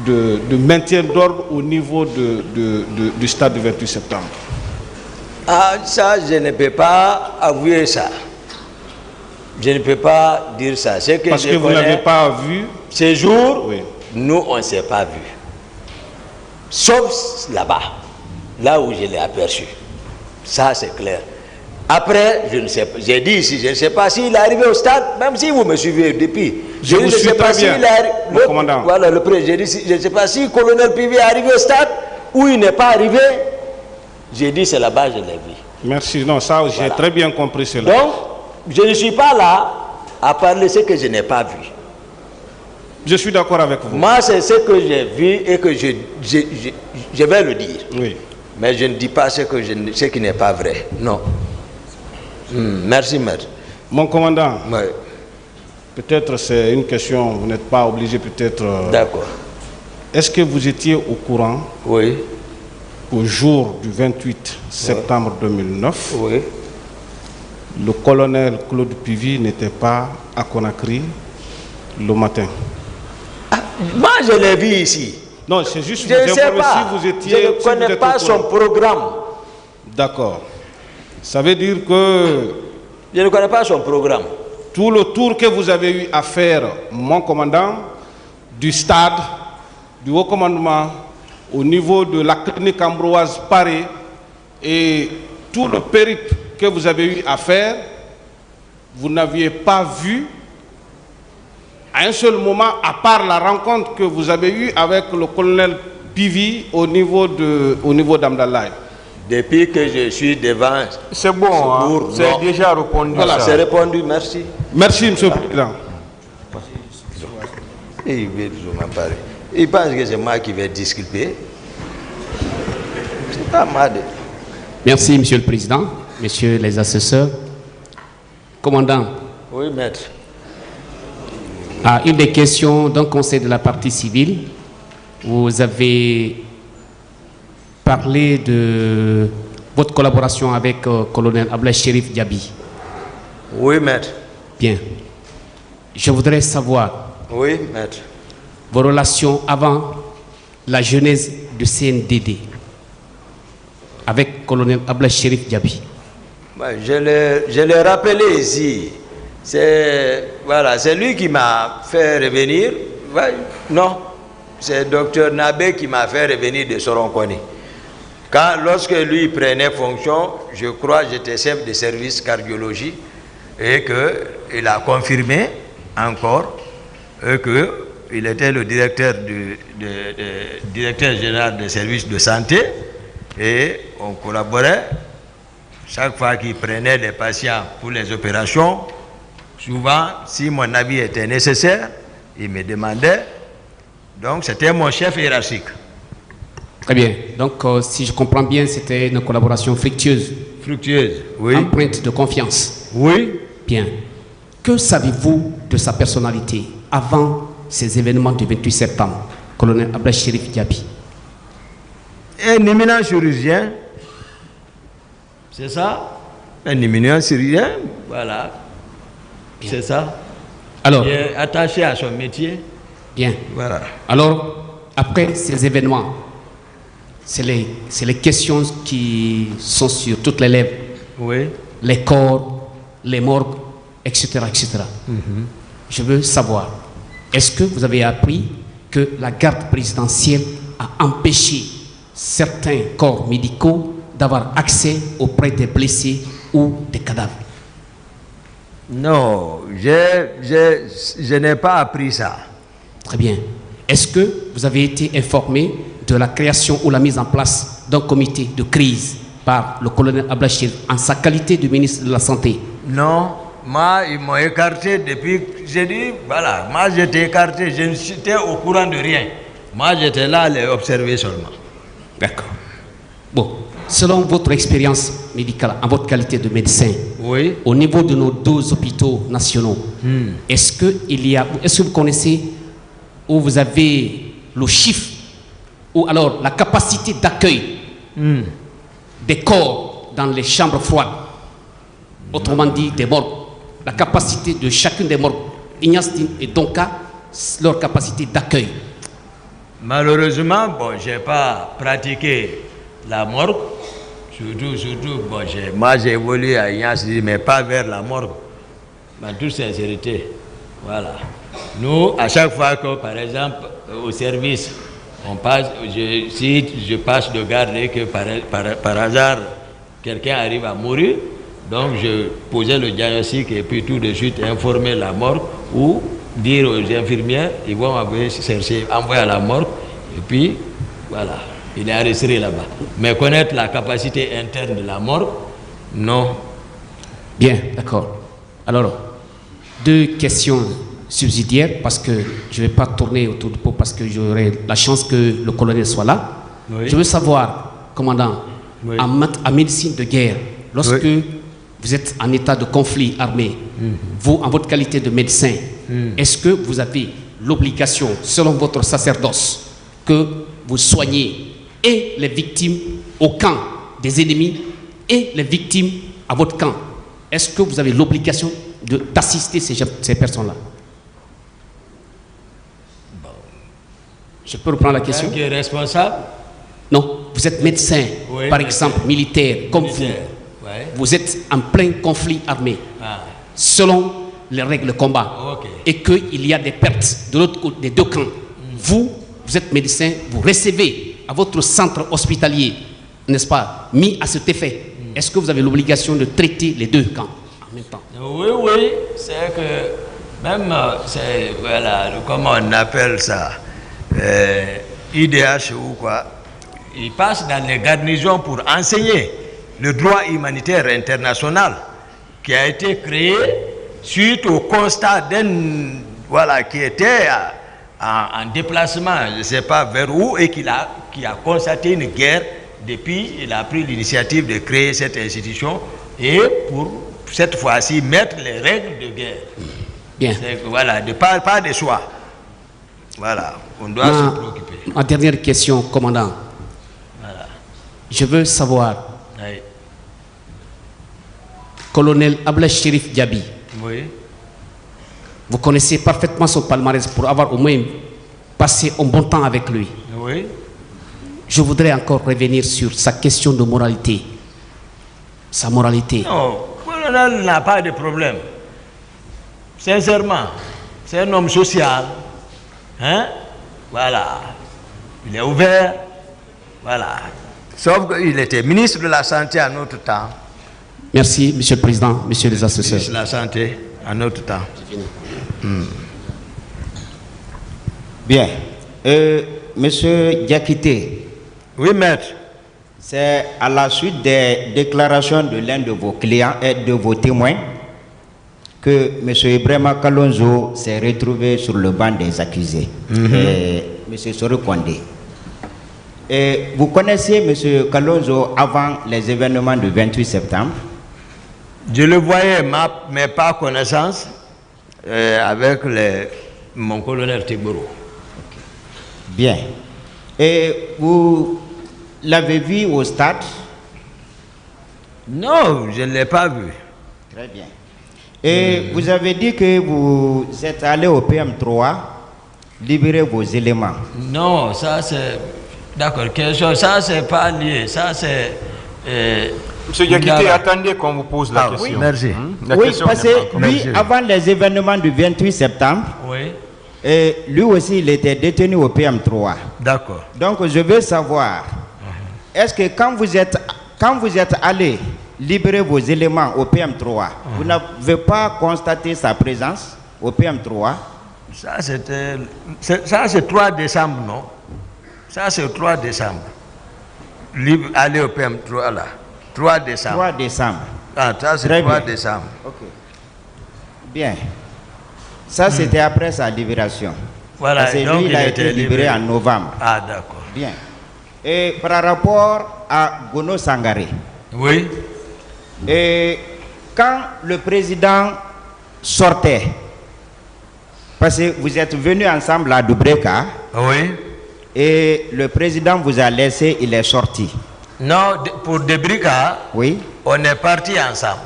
de maintien d'ordre au niveau du stade du 28 septembre? Ah, ça, je ne peux pas avouer ça. Je ne peux pas dire ça. Parce que vous n'avez pas vu. Ces jours, oui. Nous, on ne s'est pas vu. Sauf là-bas, là où je l'ai aperçu. Ça, c'est clair. Après, je ne sais pas, j'ai dit ici, je ne sais pas s'il est arrivé au stade, même si vous me suivez depuis. Je ne sais pas si le commandant. Voilà, le président, je ne sais pas si le colonel Pivi est arrivé au stade ou il n'est pas arrivé. J'ai dit, c'est là-bas, je l'ai vu. Merci, non, ça, j'ai très bien compris cela. Donc, je ne suis pas là à parler de ce que je n'ai pas vu. Je suis d'accord avec vous. Moi, c'est ce que j'ai vu et que je vais le dire. Oui. Mais je ne dis pas ce qui n'est pas vrai. Non. Merci, maître. Mon commandant, oui. Peut-être c'est une question, vous n'êtes pas obligé peut-être... D'accord. Est-ce que vous étiez au courant, oui, au jour du 28 septembre 2009, oui, le colonel Claude Pivi n'était pas à Conakry le matin? Moi, je l'ai vu ici. Non, c'est juste je ne sais pas. Si vous étiez, je ne connais pas son programme. D'accord. Ça veut dire que... Je ne connais pas son programme. Tout le tour que vous avez eu à faire, mon commandant, du stade, du haut commandement, au niveau de la clinique Ambroise Paré, et tout le périple que vous avez eu à faire, vous n'aviez pas vu à un seul moment, à part la rencontre que vous avez eue avec le colonel Pivi au niveau d'Amdalaï? Depuis que je suis devant... C'est bon, hein? C'est déjà répondu. Voilà, c'est répondu, merci. Merci, Monsieur le Président. Il pense que c'est moi qui vais disculper. C'est pas mal. Merci, Monsieur le Président, Messieurs les assesseurs. Commandant. Oui, maître. Une des questions d'un conseil de la partie civile, vous avez parlé de votre collaboration avec colonel Ablaye Chérif Diaby. Oui, maître. Bien. Je voudrais savoir... Oui, maître. Vos relations avant la genèse de CNDD avec colonel Ablaye Chérif Diaby. Je l'ai rappelé ici. C'est lui qui m'a fait revenir. Non, c'est docteur Nabé qui m'a fait revenir de Soronkoni. Lorsque lui prenait fonction, je crois que j'étais chef de service cardiologie et qu'il a confirmé encore qu'il était le directeur général des services de santé et on collaborait. Chaque fois qu'il prenait des patients pour les opérations, souvent, si mon avis était nécessaire, il me demandait. Donc, c'était mon chef hiérarchique. Très bien. Donc, si je comprends bien, c'était une collaboration fructueuse. Fructueuse, oui. Empreinte de confiance. Oui. Bien. Que savez-vous de sa personnalité avant ces événements du 28 septembre, colonel Ablaye Chérif Diaby? Un éminent chirurgien. C'est ça? Un éminent chirurgien, voilà. C'est ça. Alors, il est attaché à son métier. Bien. Voilà. Alors, après ces événements, c'est les questions qui sont sur toutes les lèvres. Oui. Les corps, les morgues, etc. etc. Je veux savoir, est-ce que vous avez appris que la garde présidentielle a empêché certains corps médicaux d'avoir accès auprès des blessés ou des cadavres? Non, je n'ai pas appris ça. Très bien. Est-ce que vous avez été informé de la création ou la mise en place d'un comité de crise par le colonel Ablaye Chérif en sa qualité de ministre de la Santé? Non, moi, ils m'ont écarté depuis... J'ai dit, voilà, moi j'étais écarté, je n'étais au courant de rien. Moi j'étais là à les observer seulement. D'accord. Bon, selon votre expérience médicale, en votre qualité de médecin, oui, au niveau de nos 2 hôpitaux nationaux, est-ce que vous connaissez ou vous avez le chiffre ou alors la capacité d'accueil des corps dans les chambres froides, autrement dit des morgues, la capacité de chacune des morgues, Ignastine et Donka, leur capacité d'accueil? Malheureusement, bon, je n'ai pas pratiqué la morgue, surtout, bon, moi j'ai évolué à Ignastine, mais pas vers la morgue, en toute sincérité. Voilà. Nous, à chaque fois que, par exemple, au service, on passe, si je passe de garde et que par hasard, quelqu'un arrive à mourir, donc je posais le diagnostic et puis tout de suite informer la morgue ou dire aux infirmières, ils vont envoyer à la morgue et puis voilà, il est arrêté là-bas. Mais connaître la capacité interne de la morgue, non. Bien, d'accord. Alors, 2 questions subsidiaires parce que je ne vais pas tourner autour du pot parce que j'aurai la chance que le colonel soit là. Oui. Je veux savoir, commandant, oui, en médecine de guerre, lorsque vous êtes en état de conflit armé, vous, en votre qualité de médecin, est-ce que vous avez l'obligation, selon votre sacerdoce, que vous soignez et les victimes au camp des ennemis et les victimes à votre camp? Est-ce que vous avez l'obligation d'assister ces personnes-là? Bon. Je peux reprendre la question? Qui est responsable? Non, vous êtes médecin, oui, par exemple, militaire, comme militaire. vous. Ouais. Vous êtes en plein conflit armé, selon les règles de combat, et qu'il y a des pertes de l'autre côté, des 2 camps. Vous êtes médecin, vous recevez à votre centre hospitalier, n'est-ce pas, mis à cet effet. Est-ce que vous avez l'obligation de traiter les 2 camps en même temps? Oui, c'est que Même, voilà, comment on appelle ça, IDH ou quoi, ils passent dans les garnisons pour enseigner le droit humanitaire international qui a été créé suite au constat d'un, voilà, qui était en déplacement, je ne sais pas vers où, et qui a constaté une guerre. Depuis, il a pris l'initiative de créer cette institution et pour cette fois-ci mettre les règles de guerre. Bien. Voilà, pas de soi. Voilà, on doit se préoccuper. Ma dernière question, commandant. Voilà. Je veux savoir, Oui. colonel Ablaye Chérif Diaby, Oui. vous connaissez parfaitement son palmarès pour avoir au moins passé un bon temps avec lui. Oui. Je voudrais encore revenir sur sa question de moralité. Sa moralité. Non, le colonel n'a pas de problème. Sincèrement, c'est un homme social. Hein? Voilà. Il est ouvert. Voilà. Sauf qu'il était ministre de la Santé en notre temps. Merci, Monsieur le Président, Messieurs les assesseurs. Ministre de la Santé en notre temps. Bien. Monsieur Diakité. Oui, maître. C'est à la suite des déclarations de l'un de vos clients et de vos témoins que M. Ibrahima Kalonzo s'est retrouvé sur le banc des accusés. M. Soro Kondé. Et vous connaissiez M. Kalonzo avant les événements du 28 septembre? Je le voyais, mais pas connaissance, avec mon colonel Tigboro. Bien. Et vous l'avez vu au stade? Non, je ne l'ai pas vu. Très bien. Et vous avez dit que vous êtes allé au PM3 libérer vos éléments. Non, ça c'est... D'accord, quelque chose, ça c'est pas lié, ça c'est... Monsieur Diakité, attendez qu'on vous pose la question. Oui, merci. Oui, parce que lui, avant les événements du 28 septembre, Oui. et lui aussi, il était détenu au PM3. D'accord. Donc, je veux savoir, est-ce que quand vous êtes allé libérer vos éléments au PM3, vous n'avez pas constaté sa présence au PM3? Ça c'est 3 décembre, non? Ça c'est 3 décembre. Aller au PM3 là. 3 décembre. 3 décembre. Ah, ça c'est Très 3 bien. décembre. Ok. Bien. Ça, c'était après sa libération. Voilà, Parce que donc lui, il a été libéré en novembre. Ah, d'accord. Bien. Et par rapport à Gono Sangaré, Oui. et quand le président sortait, parce que vous êtes venus ensemble à Dubreka, Oui. et le président vous a laissé, il est sorti. Non, pour Debrika, Oui. on est partis ensemble.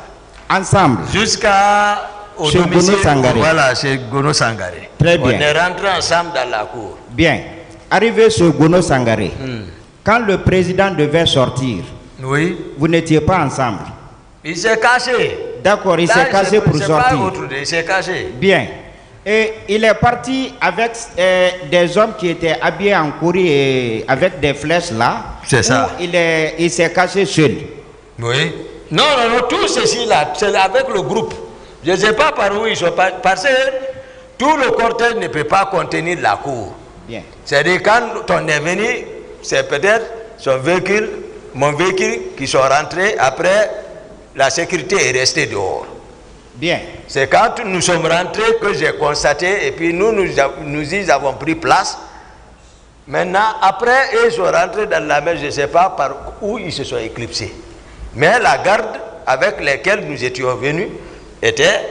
Ensemble. Jusqu'au Chez domicile. Gono Sangaré. Voilà, chez Gono Sangaré. Très bien. On est rentrés ensemble dans la cour. Bien. Arrivé sur Gono Sangaré, quand le président devait sortir, Oui. vous n'étiez pas ensemble. Il s'est caché. D'accord, il s'est caché pour sortir. Il s'est caché. Bien. Et il est parti avec des hommes qui étaient habillés en courrier et avec des flèches là. C'est ça. Où il s'est caché seul. Oui. Non, tout ceci là, c'est avec le groupe. Je ne sais pas par où ils sont parce que tout le cortège ne peut pas contenir la cour. Bien. C'est-à-dire quand on est venu, c'est peut-être son véhicule, mon véhicule qui sont rentrés. Après, la sécurité est restée dehors. Bien. C'est quand nous sommes rentrés que j'ai constaté et puis nous y avons pris place. Maintenant, après, ils sont rentrés dans la mer, je ne sais pas par où ils se sont éclipsés. Mais la garde avec laquelle nous étions venus était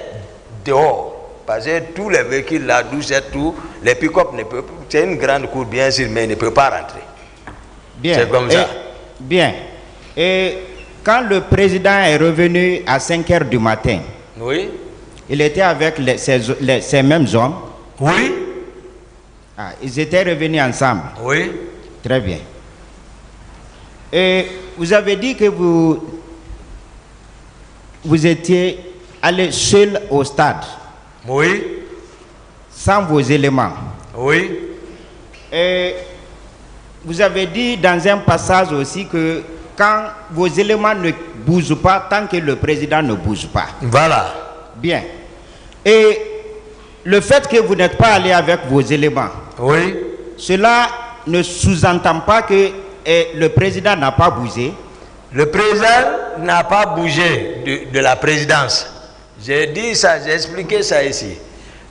dehors. Parce que tous les véhicules là, d'où c'est tout, les pick-up ne peuvent pas. C'est une grande cour, bien sûr, mais ils ne peuvent pas rentrer. Bien. C'est comme ça. Bien. Et quand le président est revenu à 5 h du matin, Oui. il était avec ces mêmes hommes. Oui. Ah, ils étaient revenus ensemble. Oui. Très bien. Et vous avez dit que vous étiez allé seul au stade. Oui. Sans vos éléments. Oui. Et vous avez dit dans un passage aussi que quand vos éléments ne bougent pas, tant que le président ne bouge pas. Voilà. Bien. Et le fait que vous n'êtes pas allé avec vos éléments, Oui. cela ne sous-entend pas que le président n'a pas bougé. Le président n'a pas bougé de la présidence. J'ai dit ça, j'ai expliqué ça ici.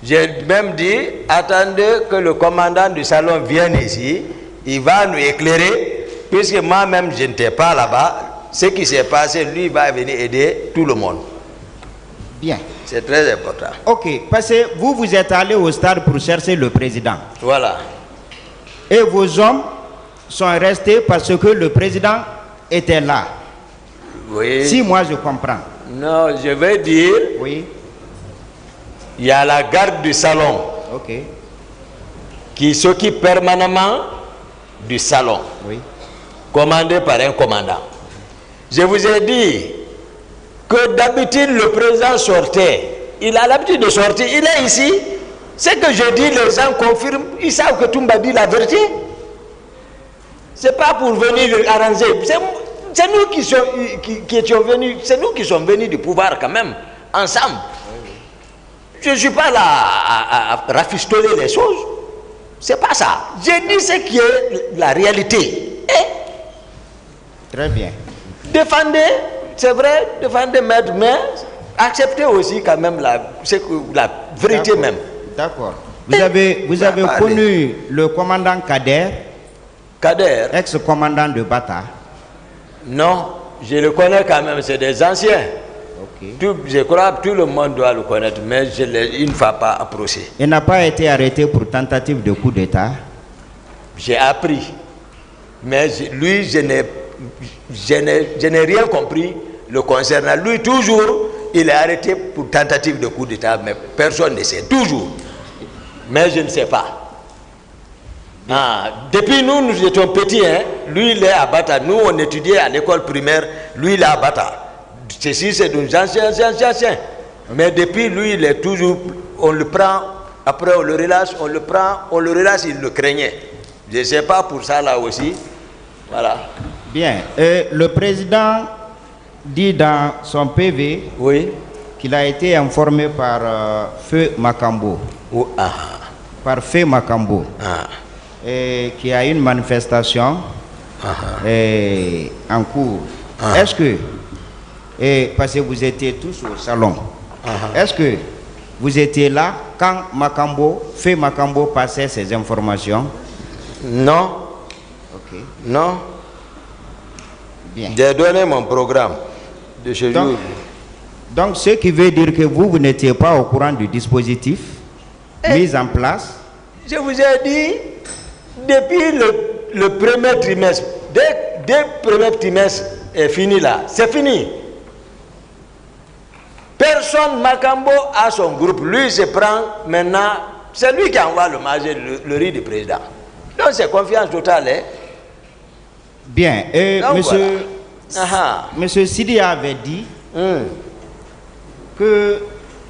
J'ai même dit, attendez que le commandant du salon vienne ici, il va nous éclairer, puisque moi-même je n'étais pas là-bas. Ce qui s'est passé, lui va venir aider tout le monde. Bien. C'est très important. Ok, parce que vous êtes allé au stade pour chercher le président. Voilà. Et vos hommes sont restés parce que le président était là. Oui. Si moi je comprends. Non, je vais dire, Oui. il y a la garde du salon Ok. qui s'occupe permanemment du salon, Oui. commandé par un commandant. Je vous ai dit que d'habitude le président sortait. Il a l'habitude de sortir. Il est ici. Ce que je dis, les gens confirment. Ils savent que Toumba dit la vérité. C'est pas pour venir arranger. C'est nous qui étions venus. C'est nous qui sommes venus du pouvoir quand même, ensemble. Je ne suis pas là à rafistoler les choses. C'est pas ça. J'ai dit ce qui est la réalité. Et Très bien. défendez, c'est vrai, défendez maître, mais acceptez aussi quand même la vérité même. D'accord. Vous avez connu le commandant Kader, Kader, ex-commandant de Bata. non, je le connais quand même, c'est des anciens. Ok. Je crois que tout le monde doit le connaître, mais il ne va pas approcher. Il n'a pas été arrêté pour tentative de coup d'État. J'ai appris, mais lui, je n'ai rien compris le concernant. Lui, toujours, il est arrêté pour tentative de coup d'État, mais personne ne sait, toujours. Mais je ne sais pas. Depuis nous étions petits, hein, lui, il est à Bata. Nous, on étudiait à l'école primaire, lui, il est à Bata. Ceci, c'est d'un ancien. Mais depuis, lui, il est toujours, on le prend, après on le relâche, on le prend, on le relâche, il le craignait. Je ne sais pas pour ça là aussi. Voilà. Bien. Le président dit dans son PV qu'il a été informé par Feu Makambo. Par Feu Makambo. Et qu'il y a une manifestation en cours. Est-ce que, parce que vous étiez tous au salon, est-ce que vous étiez là quand Feu Makambo passait ces informations? Non. Ok. Non. Bien. J'ai donné mon programme de ce jour. Donc, ce qui veut dire que vous n'étiez pas au courant du dispositif mis en place. Je vous ai dit, depuis le premier trimestre, dès le premier trimestre est fini là, c'est fini. Personne, Makambo a son groupe, lui se prend maintenant, c'est lui qui envoie le riz du président. Donc c'est confiance totale. Hein? Bien, monsieur Sidi avait dit que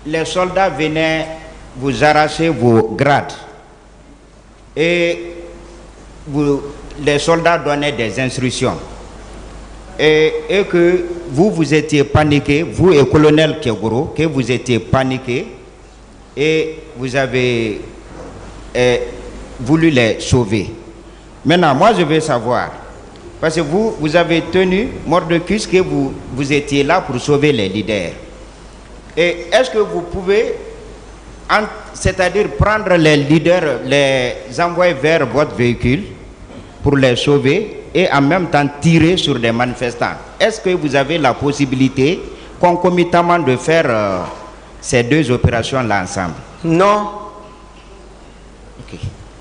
les soldats venaient vous arracher vos grades et les soldats donnaient des instructions et que vous étiez paniqué, vous et colonel Kegoro, que vous étiez paniqué et vous avez voulu les sauver. Maintenant, moi je veux savoir, parce que vous avez tenu Mordecus que vous étiez là pour sauver les leaders. Et est-ce que vous pouvez, c'est-à-dire prendre les leaders, les envoyer vers votre véhicule pour les sauver et en même temps tirer sur des manifestants? Est-ce que vous avez la possibilité concomitamment de faire ces deux opérations-là ensemble? Non. Ok.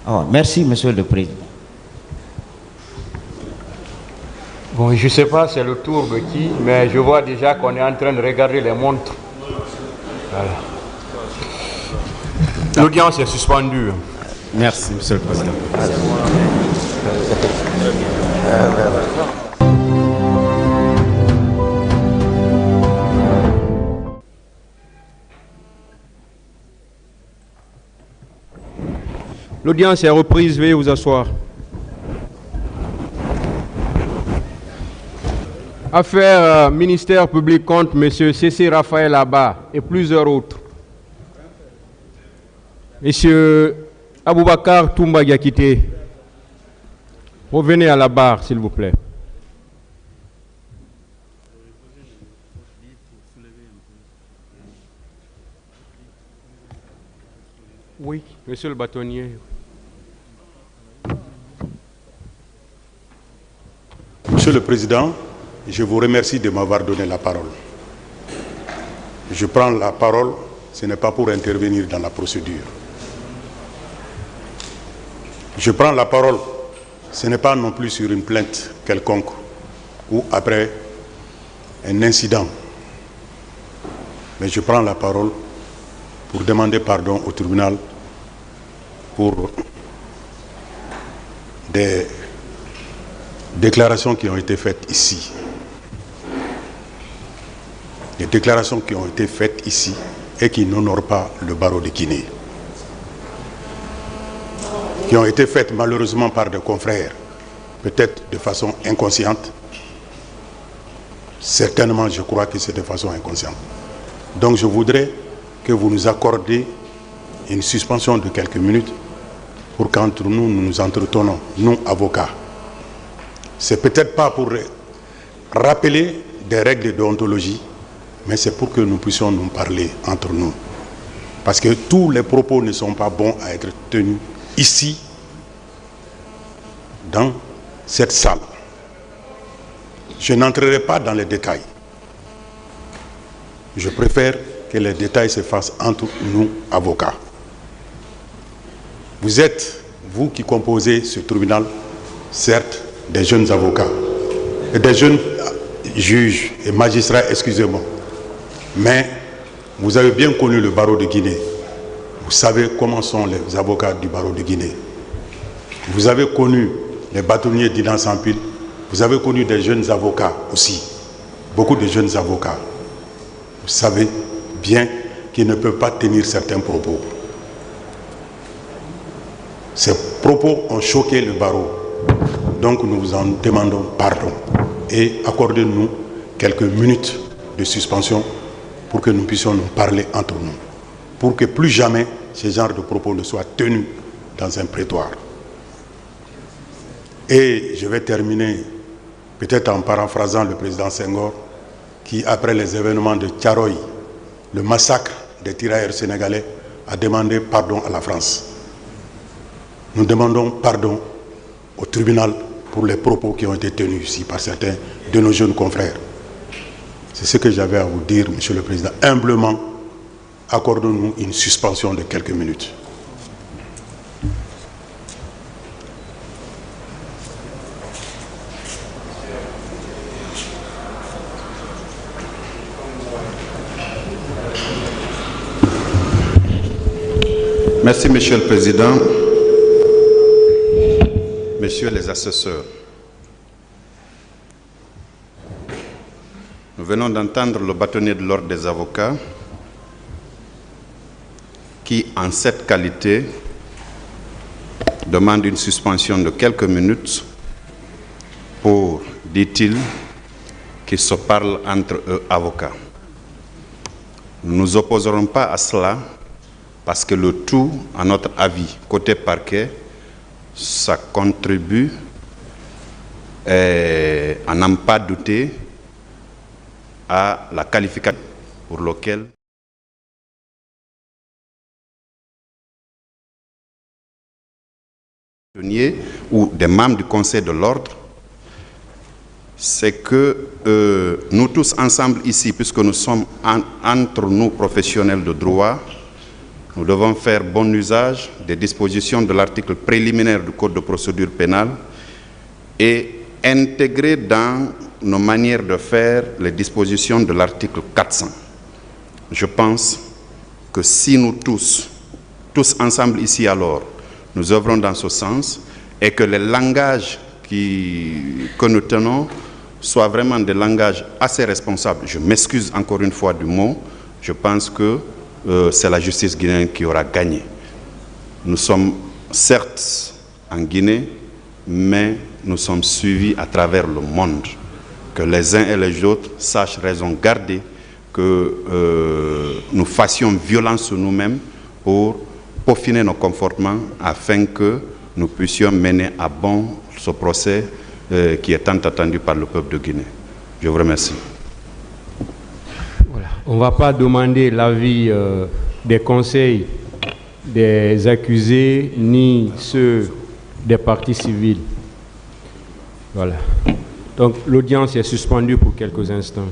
Oh, merci, monsieur le président. Bon, je ne sais pas c'est le tour de qui, mais je vois déjà qu'on est en train de regarder les montres. Voilà. L'audience est suspendue. Merci, monsieur le président. L'audience est reprise, veuillez vous asseoir. Affaire ministère public contre M. C.C. Raphaël Abba et plusieurs autres. Monsieur Aboubakar Toumba Diakité, revenez à la barre, s'il vous plaît. Oui, monsieur le bâtonnier. Monsieur le Président, je vous remercie de m'avoir donné la parole. Je prends la parole, ce n'est pas pour intervenir dans la procédure. Je prends la parole, ce n'est pas non plus sur une plainte quelconque ou après un incident. Mais je prends la parole pour demander pardon au tribunal pour des déclarations qui ont été faites ici. Des déclarations qui ont été faites ici et qui n'honorent pas le barreau de Guinée. Qui ont été faites malheureusement par des confrères, peut-être de façon inconsciente. Certainement, je crois que c'est de façon inconsciente. Donc je voudrais que vous nous accordiez une suspension de quelques minutes pour qu'entre nous, nous nous entretenons, nous, avocats. C'est peut-être pas pour rappeler des règles de déontologie, mais c'est pour que nous puissions nous parler entre nous. Parce que tous les propos ne sont pas bons à être tenus ici, dans cette salle. Je n'entrerai pas dans les détails. Je préfère que les détails se fassent entre nous, avocats. Vous êtes, vous qui composez ce tribunal, certes, des jeunes avocats, et des jeunes juges et magistrats, excusez-moi. Mais vous avez bien connu le barreau de Guinée. Vous savez comment sont les avocats du barreau de Guinée. Vous avez connu les bâtonniers d'Ilan Sampil. Vous avez connu des jeunes avocats aussi. Beaucoup de jeunes avocats. Vous savez bien qu'ils ne peuvent pas tenir certains propos. Ces propos ont choqué le barreau. Donc nous vous en demandons pardon. Et accordez-nous quelques minutes de suspension pour que nous puissions nous parler entre nous. Pour que plus jamais ce genre de propos ne soient tenus dans un prétoire. Et je vais terminer peut-être en paraphrasant le président Senghor qui, après les événements de Thiaroye, le massacre des tirailleurs sénégalais, a demandé pardon à la France. Nous demandons pardon au tribunal pour les propos qui ont été tenus ici par certains de nos jeunes confrères. C'est ce que j'avais à vous dire, Monsieur le Président. Humblement, accordons-nous une suspension de quelques minutes. Merci, Monsieur le Président. Messieurs les assesseurs, nous venons d'entendre le bâtonnier de l'ordre des avocats qui, en cette qualité, demande une suspension de quelques minutes pour, dit-il, qu'ils se parlent entre eux avocats. Nous ne nous opposerons pas à cela parce que le tout, à notre avis, côté parquet, ça contribue, à n'en pas douter, à la qualification pour laquelle ou des membres du Conseil de l'ordre, c'est que nous tous ensemble ici, puisque nous sommes entre nous professionnels de droit, nous devons faire bon usage des dispositions de l'article préliminaire du Code de procédure pénale et intégrer dans nos manières de faire les dispositions de l'article 400. Je pense que si nous tous ensemble ici alors, nous œuvrons dans ce sens et que les langages que nous tenons soient vraiment des langages assez responsables. Je m'excuse encore une fois du mot, je pense que c'est la justice guinéenne qui aura gagné. Nous sommes certes en Guinée, mais nous sommes suivis à travers le monde. Que les uns et les autres sachent raison garder, que nous fassions violence sur nous-mêmes pour peaufiner nos comportements afin que nous puissions mener à bon ce procès qui est tant attendu par le peuple de Guinée. Je vous remercie. Voilà. On ne va pas demander l'avis des conseils des accusés ni ceux des parties civiles. Voilà. Donc l'audience est suspendue pour quelques instants.